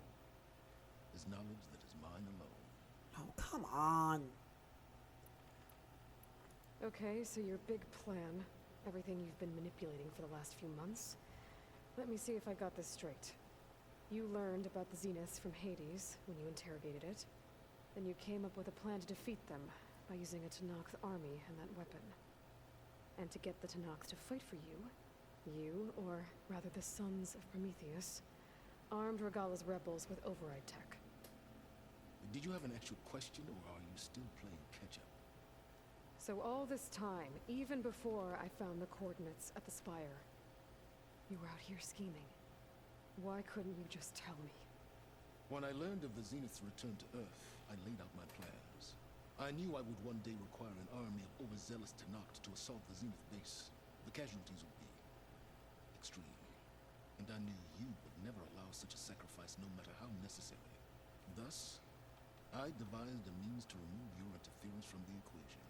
is knowledge that is mine alone. Oh, come on. Okay, so your big plan, everything you've been manipulating for the last few months. Let me see if I got this straight. You learned about the Zeniths from Hades when you interrogated it. Then you came up with a plan to defeat them by using a Tenakth army and that weapon. And to get the Tenakth to fight for you, or rather the Sons of Prometheus, armed Regalla's rebels with override tech. Did you have an actual question, or are you still playing catch-up? So all this time, even before I found the coordinates at the Spire, you were out here scheming. Why couldn't you just tell me? When I learned of the Zenith's return to Earth, I laid out my plans. I knew I would one day require an army of overzealous Tenakth to assault the Zenith base. The casualties would be extreme. And I knew you would never allow such a sacrifice, no matter how necessary. Thus, I devised a means to remove your interference from the equation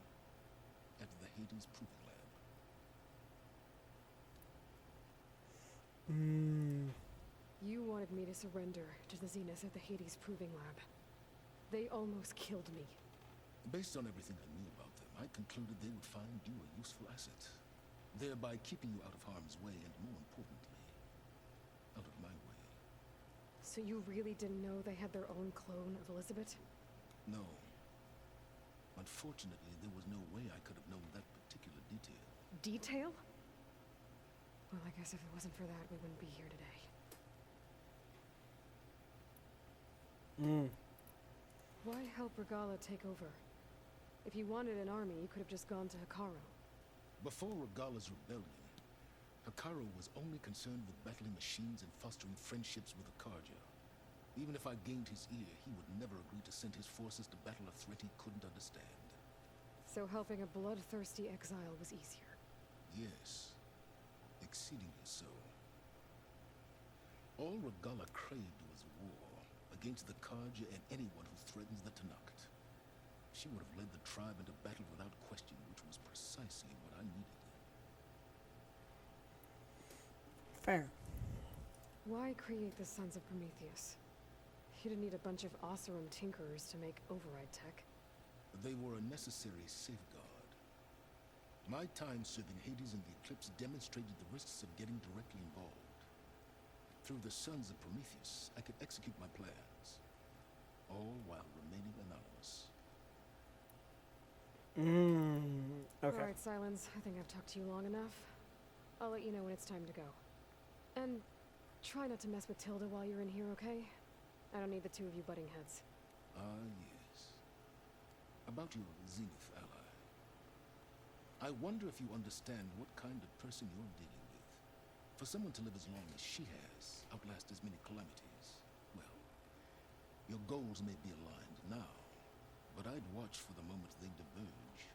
at the Hades Proving Lab. You wanted me to surrender to the Zenith at the Hades Proving Lab. They almost killed me. Based on everything I knew about them, I concluded they would find you a useful asset, thereby keeping you out of harm's way and, more importantly, out of my way. So you really didn't know they had their own clone of Elizabeth? No. Unfortunately, there was no way I could have known that particular detail. Detail? Well, I guess if it wasn't for that, we wouldn't be here today. Why help Regalla take over? If you wanted an army, you could have just gone to Hekarro. Before Regalla's rebellion, Hekarro was only concerned with battling machines and fostering friendships with Akarja. Even if I gained his ear, he would never agree to send his forces to battle a threat he couldn't understand. So helping a bloodthirsty exile was easier? Yes. Exceedingly so. All Regalla craved was war against the Karja and anyone who threatens the Tenakth. She would have led the tribe into battle without question, which was precisely what I needed. Fair. Why create the Sons of Prometheus? You didn't need a bunch of Oseram tinkerers to make override tech. They were a necessary safeguard. My time serving Hades and the Eclipse demonstrated the risks of getting directly involved. Through the Sons of Prometheus, I could execute my plans, all while remaining anonymous. Okay. Alright, Silence. I think I've talked to you long enough. I'll let you know when it's time to go. And try not to mess with Tilda while you're in here, okay? I don't need the two of you butting heads. Yes. About your Zenith ally. I wonder if you understand what kind of person you're dealing with. For someone to live as long as she has, outlast as many calamities, well, your goals may be aligned now, but I'd watch for the moment they diverge.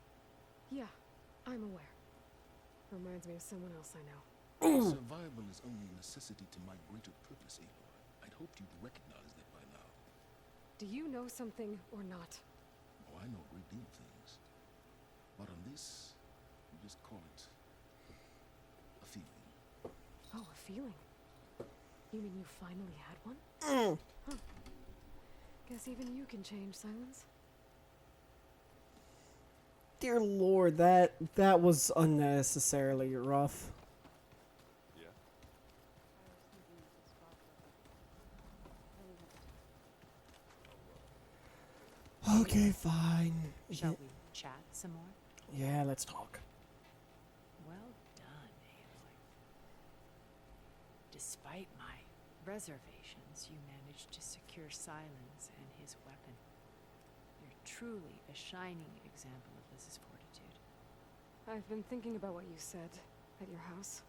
Yeah, I'm aware. Reminds me of someone else I know. Survival is only a necessity to my greater purpose, Aloy. I'd hoped you'd recognize that by now. Do you know something or not? Oh, I know a great deal of things. But on this, you just call it a feeling. Oh, a feeling? You mean you finally had one? Huh. Guess even you can change, Silence. Dear Lord, that was unnecessarily rough. Yeah. Okay, fine. Shall we chat some more? Yeah, let's talk. Well done, Aloy. Despite my reservations, you managed to secure Silence and his weapon. You're truly a shining example of Liz's fortitude. I've been thinking about what you said at your house.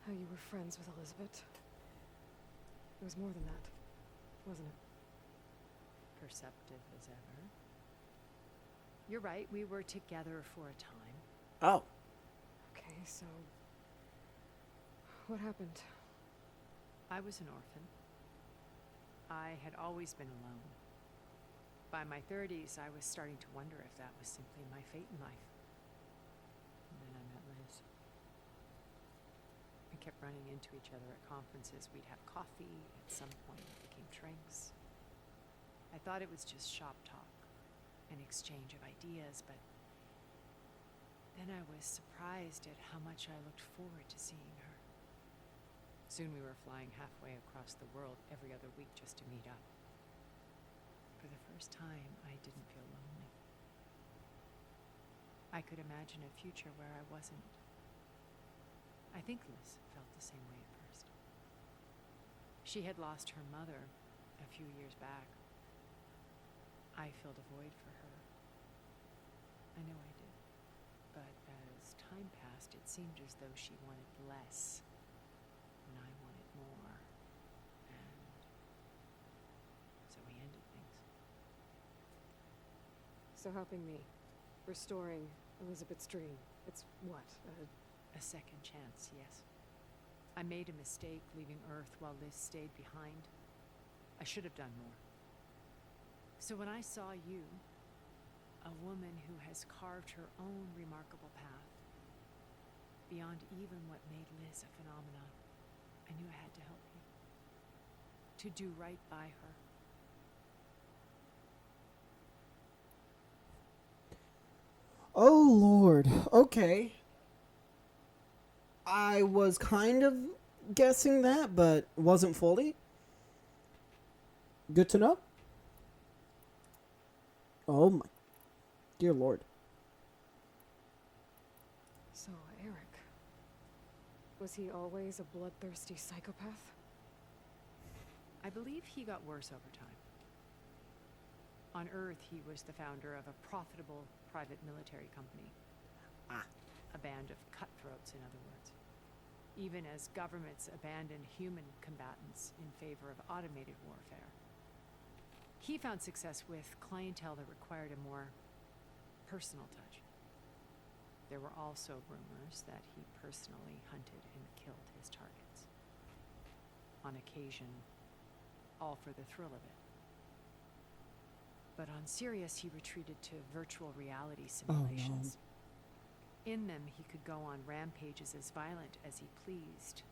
How you were friends with Elizabeth. It was more than that, wasn't it? Perceptive as ever. You're right, we were together for a time. Oh. Okay, so... what happened? I was an orphan. I had always been alone. By my 30s, I was starting to wonder if that was simply my fate in life. And then I met Liz. We kept running into each other at conferences. We'd have coffee. At some point, it became drinks. I thought it was just shop talk, an exchange of ideas, but then I was surprised at how much I looked forward to seeing her. Soon we were flying halfway across the world every other week just to meet up. For the first time, I didn't feel lonely. I could imagine a future where I wasn't. I think Liz felt the same way at first. She had lost her mother a few years back. I filled a void for her. I know I did. But as time passed, it seemed as though she wanted less, and I wanted more. And so we ended things. So helping me. Restoring Elizabeth's dream. It's what? A second chance, yes. I made a mistake leaving Earth while Liz stayed behind. I should have done more. So when I saw you, a woman who has carved her own remarkable path, beyond even what made Liz a phenomenon, I knew I had to help you. To do right by her. Oh, Lord. Okay. I was kind of guessing that, but wasn't fully. Good to know. Oh my dear Lord. So, Eric. Was he always a bloodthirsty psychopath? I believe he got worse over time. On Earth, he was the founder of a profitable private military company. A band of cutthroats, in other words. Even as governments abandoned human combatants in favor of automated warfare. He found success with clientele that required a more personal touch. There were also rumors that he personally hunted and killed his targets. On occasion, all for the thrill of it. But on Sirius, he retreated to virtual reality simulations. In them, he could go on rampages as violent as he pleased,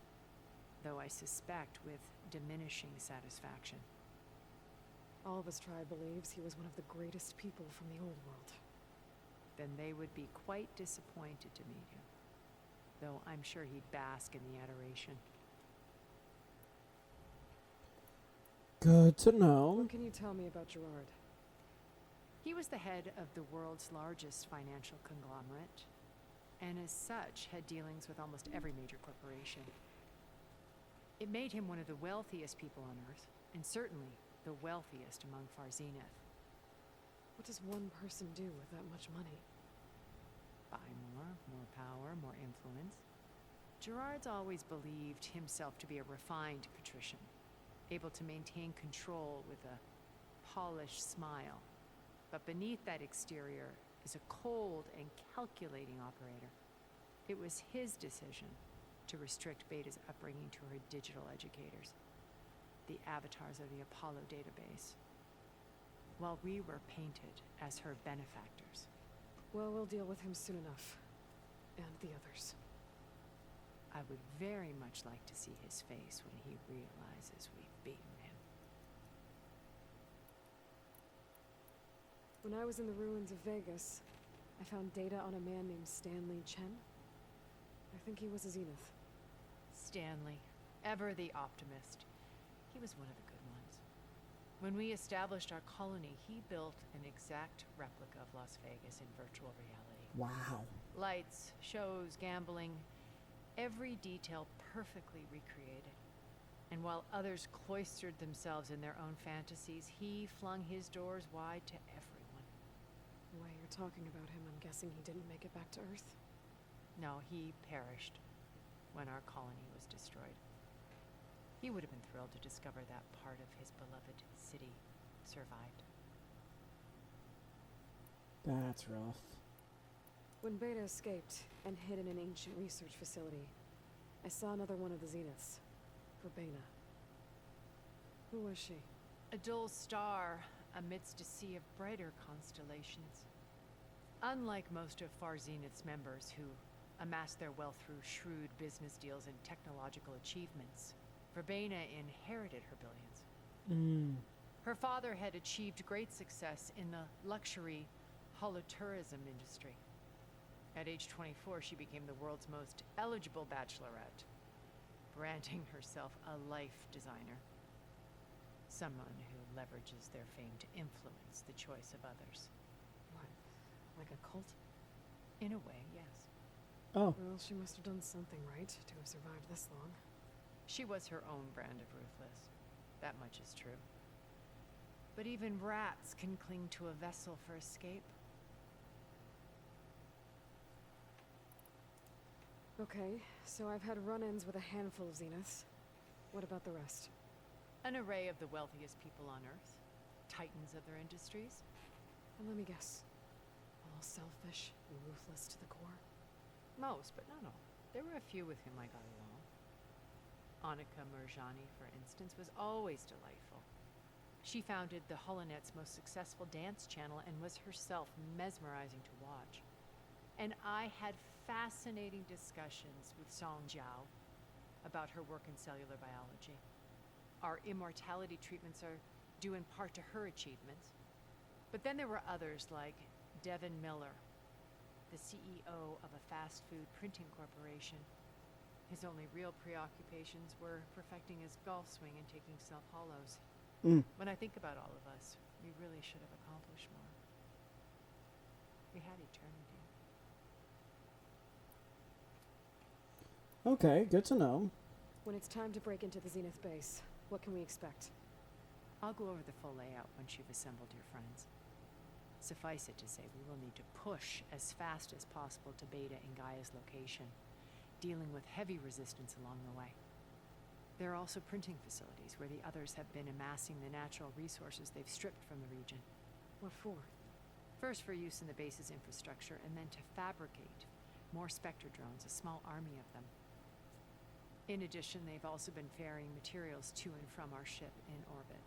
though I suspect with diminishing satisfaction. Alva's tribe believes he was one of the greatest people from the old world. Then they would be quite disappointed to meet him, though I'm sure he'd bask in the adoration. Good to know. What can you tell me about Gerard? He was the head of the world's largest financial conglomerate, and as such had dealings with almost every major corporation. It made him one of the wealthiest people on Earth, and certainly the wealthiest among Far Zenith. What does one person do with that much money? Buy more power, more influence. Gerard's always believed himself to be a refined patrician, able to maintain control with a polished smile. But beneath that exterior is a cold and calculating operator. It was his decision to restrict Beta's upbringing to her digital educators, the avatars of the Apollo database, while we were painted as her benefactors. Well, we'll deal with him soon enough. And the others. I would very much like to see his face when he realizes we've beaten him. When I was in the ruins of Vegas, I found data on a man named Stanley Chen. I think he was a Zenith. Stanley, ever the optimist. He was one of the good ones. When we established our colony, he built an exact replica of Las Vegas in virtual reality. Wow. Lights, shows, gambling, every detail perfectly recreated. And while others cloistered themselves in their own fantasies, he flung his doors wide to everyone. The way you're talking about him, I'm guessing he didn't make it back to Earth? No, he perished when our colony was destroyed. He would have been thrilled to discover that part of his beloved city survived. That's rough. When Beta escaped and hid in an ancient research facility, I saw another one of the Zeniths, Verbena. Who was she? A dull star amidst a sea of brighter constellations. Unlike most of Far Zenith's members who amassed their wealth through shrewd business deals and technological achievements, Verbena inherited her billions. Her father had achieved great success in the luxury holotourism industry. At age 24, she became the world's most eligible bachelorette, branding herself a life designer. Someone who leverages their fame to influence the choice of others. What? Like a cult? In a way, yes. Oh. Well, she must have done something right to have survived this long. She was her own brand of ruthless. That much is true. But even rats can cling to a vessel for escape. Okay, so I've had run-ins with a handful of Zeniths. What about the rest? An array of the wealthiest people on Earth. Titans of their industries. And let me guess. All selfish and ruthless to the core? Most, but not all. There were a few with whom I got along. Annika Murjani, for instance, was always delightful. She founded the Holonet's most successful dance channel and was herself mesmerizing to watch. And I had fascinating discussions with Song Jiao about her work in cellular biology. Our immortality treatments are due in part to her achievements. But then there were others like Devin Miller, the CEO of a fast food printing corporation. His only real preoccupations were perfecting his golf swing and taking self-hollows. When I think about all of us, we really should have accomplished more. We had eternity. Okay, good to know. When it's time to break into the Zenith base, what can we expect? I'll go over the full layout once you've assembled your friends. Suffice it to say, we will need to push as fast as possible to Beta and Gaia's location, dealing with heavy resistance along the way. There are also printing facilities where the others have been amassing the natural resources they've stripped from the region. What for? First for use in the base's infrastructure, and then to fabricate more Spectre drones, a small army of them. In addition, they've also been ferrying materials to and from our ship in orbit.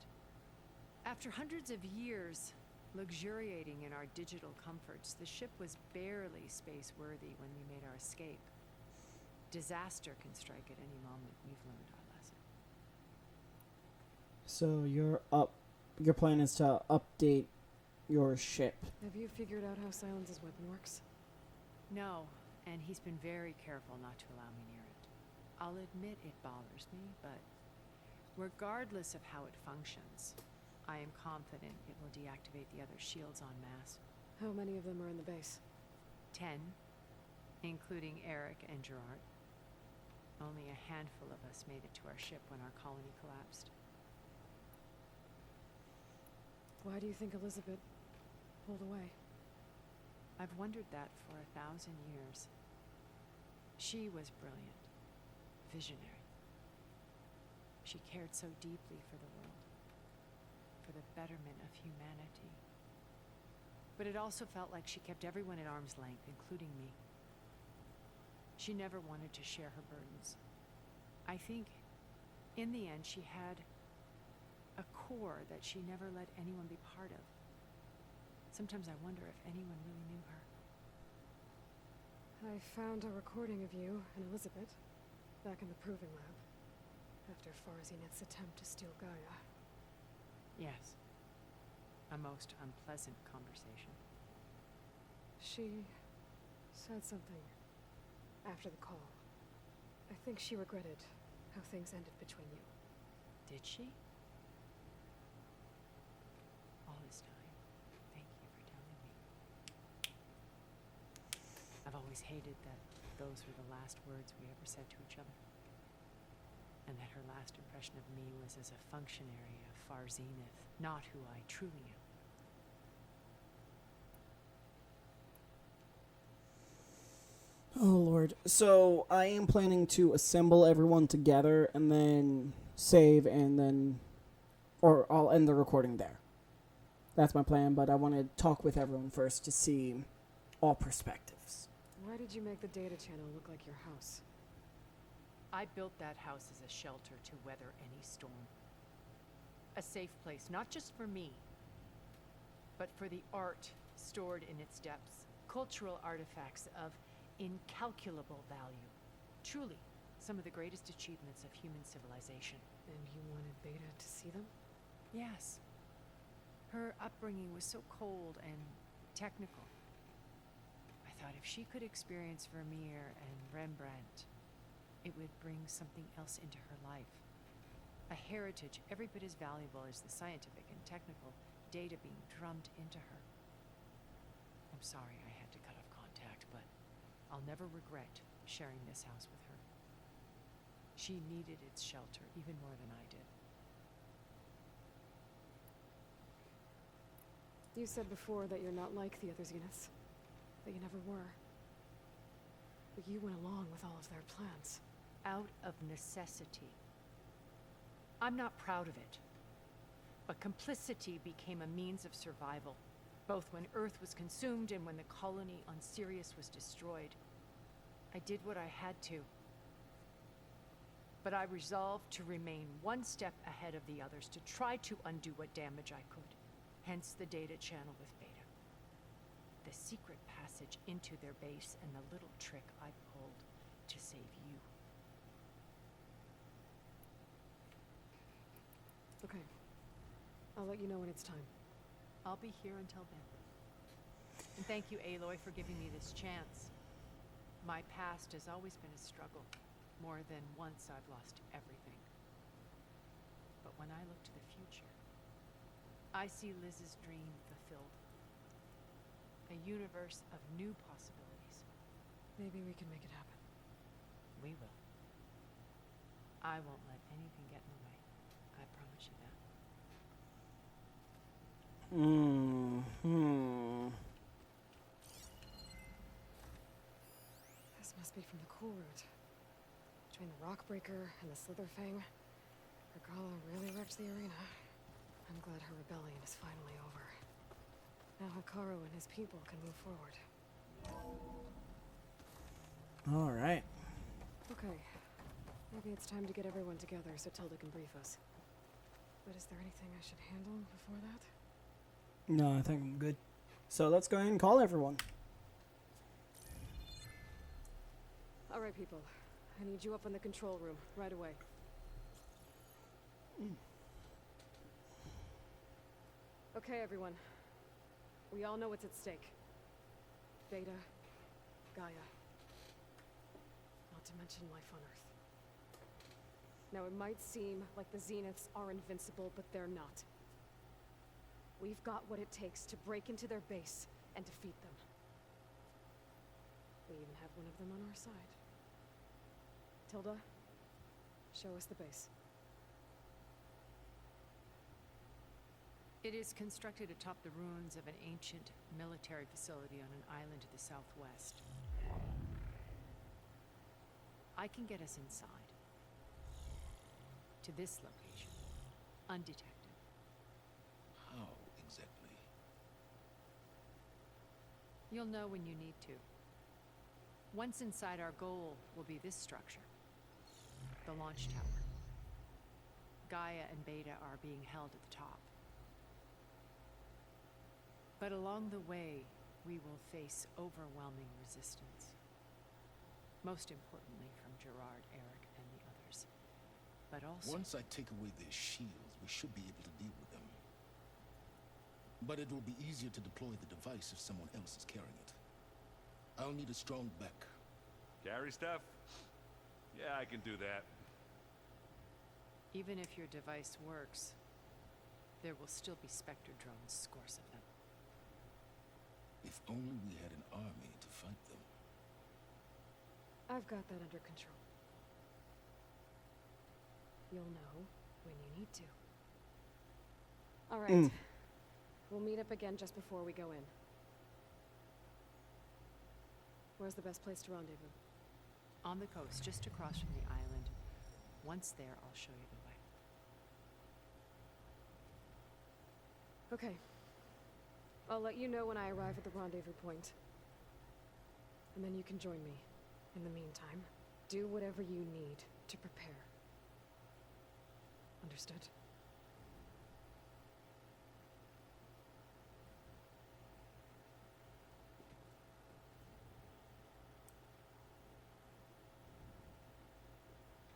After hundreds of years luxuriating in our digital comforts, the ship was barely space-worthy when we made our escape. Disaster can strike at any moment. We've learned our lesson. So your plan is to update your ship. Have you figured out how Silence's weapon works? No, and he's been very careful not to allow me near it. I'll admit it bothers me, but regardless of how it functions, I am confident it will deactivate the other shields en masse. How many of them are in the base? 10, including Eric and Gerard. Only a handful of us made it to our ship when our colony collapsed. Why do you think Elizabeth pulled away? I've wondered that for 1,000 years. She was brilliant, visionary. She cared so deeply for the world, for the betterment of humanity. But it also felt like she kept everyone at arm's length, including me. She never wanted to share her burdens. I think, in the end, she had a core that she never let anyone be part of. Sometimes I wonder if anyone really knew her. I found a recording of you and Elizabeth back in the proving lab after Far Zenith's attempt to steal Gaia. Yes. A most unpleasant conversation. She said something after the call. I think she regretted how things ended between you. Did she? always hated that those were the last words we ever said to each other. And that her last impression of me was as a functionary of far Zenith, not who I truly am. Oh Lord. So I am planning to assemble everyone together and then save and then, or I'll end the recording there. That's my plan, but I want to talk with everyone first to see all perspectives. Why did you make the data channel look like your house? I built that house as a shelter to weather any storm. A safe place, not just for me, but for the art stored in its depths. Cultural artifacts of incalculable value. Truly, some of the greatest achievements of human civilization. And you wanted Beta to see them? Yes. Her upbringing was so cold and technical. I thought if she could experience Vermeer and Rembrandt, it would bring something else into her life. A heritage every bit as valuable as the scientific and technical data being drummed into her. I'm sorry I had to cut off contact, but I'll never regret sharing this house with her. She needed its shelter even more than I did. You said before that you're not like the other Zeniths. That you never were. But you went along with all of their plans. Out of necessity. I'm not proud of it. But complicity became a means of survival, both when Earth was consumed and when the colony on Sirius was destroyed. I did what I had to. But I resolved to remain one step ahead of the others, to try to undo what damage I could. Hence the data channel with Beta. The secret passage into their base and the little trick I pulled to save you. Okay. I'll let you know when it's time. I'll be here until then. And thank you, Aloy, for giving me this chance. My past has always been a struggle. More than once I've lost everything. But when I look to the future, I see Liz's dream fulfilled. A universe of new possibilities. Maybe we can make it happen. We will. I won't let anything get in the way. I promise you that. This must be from the cool route. Between the Rockbreaker and the Slitherfang, Regalla really wrecked the arena. I'm glad her rebellion is finally over. Now Hikaru and his people can move forward. All right. Okay. Maybe it's time to get everyone together so Tilda can brief us. But is there anything I should handle before that? No, I think I'm good. So let's go ahead and call everyone. All right, people. I need you up in the control room right away. Okay, everyone. We all know what's at stake. Beta, Gaia. Not to mention life on Earth. Now, it might seem like the Zeniths are invincible, but they're not. We've got what it takes to break into their base and defeat them. We even have one of them on our side. Tilda, show us the base. It is constructed atop the ruins of an ancient military facility on an island to the southwest. I can get us inside. To this location. Undetected. How exactly? You'll know when you need to. Once inside, our goal will be this structure. The launch tower. Gaia and Beta are being held at the top. But along the way, we will face overwhelming resistance. Most importantly from Gerard, Eric, and the others. But also... Once I take away their shields, we should be able to deal with them. But it will be easier to deploy the device if someone else is carrying it. I'll need a strong back. Carry stuff? Yeah, I can do that. Even if your device works, there will still be Spectre drones, scores of them. If only we had an army to fight them. I've got that under control. You'll know when you need to. All right. We'll meet up again just before we go in. Where's the best place to rendezvous? On the coast, just across from the island. Once there, I'll show you the way. Okay. I'll let you know when I arrive at the rendezvous point. And then you can join me. In the meantime, do whatever you need to prepare. Understood?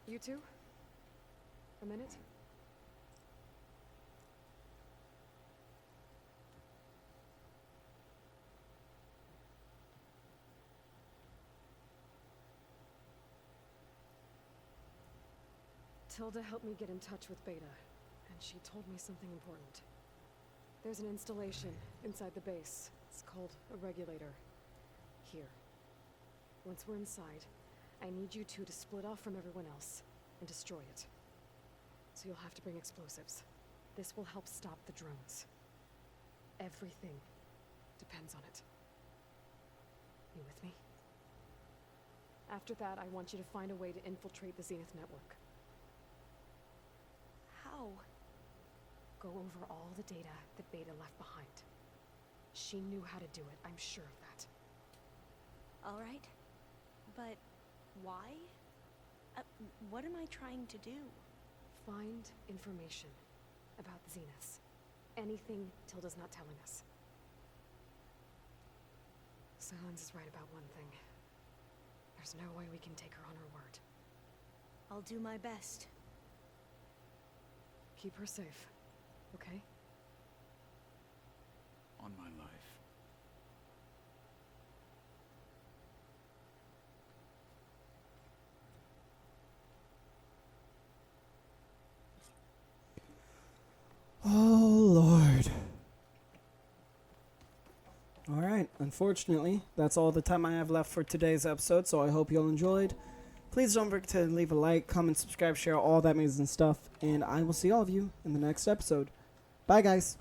You two? A minute? Tilda helped me get in touch with Beta, and she told me something important. There's an installation inside the base. It's called a regulator. Here. Once we're inside, I need you two to split off from everyone else and destroy it. So you'll have to bring explosives. This will help stop the drones. Everything depends on it. You with me? After that, I want you to find a way to infiltrate the Zenith network. How? Go over all the data that Beta left behind. She knew how to do it, I'm sure of that. All right. But why? What am I trying to do? Find information about the Zeniths. Anything Tilda's not telling us. Silence is right about one thing. There's no way we can take her on her word. I'll do my best. Keep her safe, okay? On my life. Oh, Lord. Alright, unfortunately, that's all the time I have left for today's episode, so I hope you all enjoyed. Please don't forget to leave a like, comment, subscribe, share, all that amazing stuff, and I will see all of you in the next episode. Bye, guys.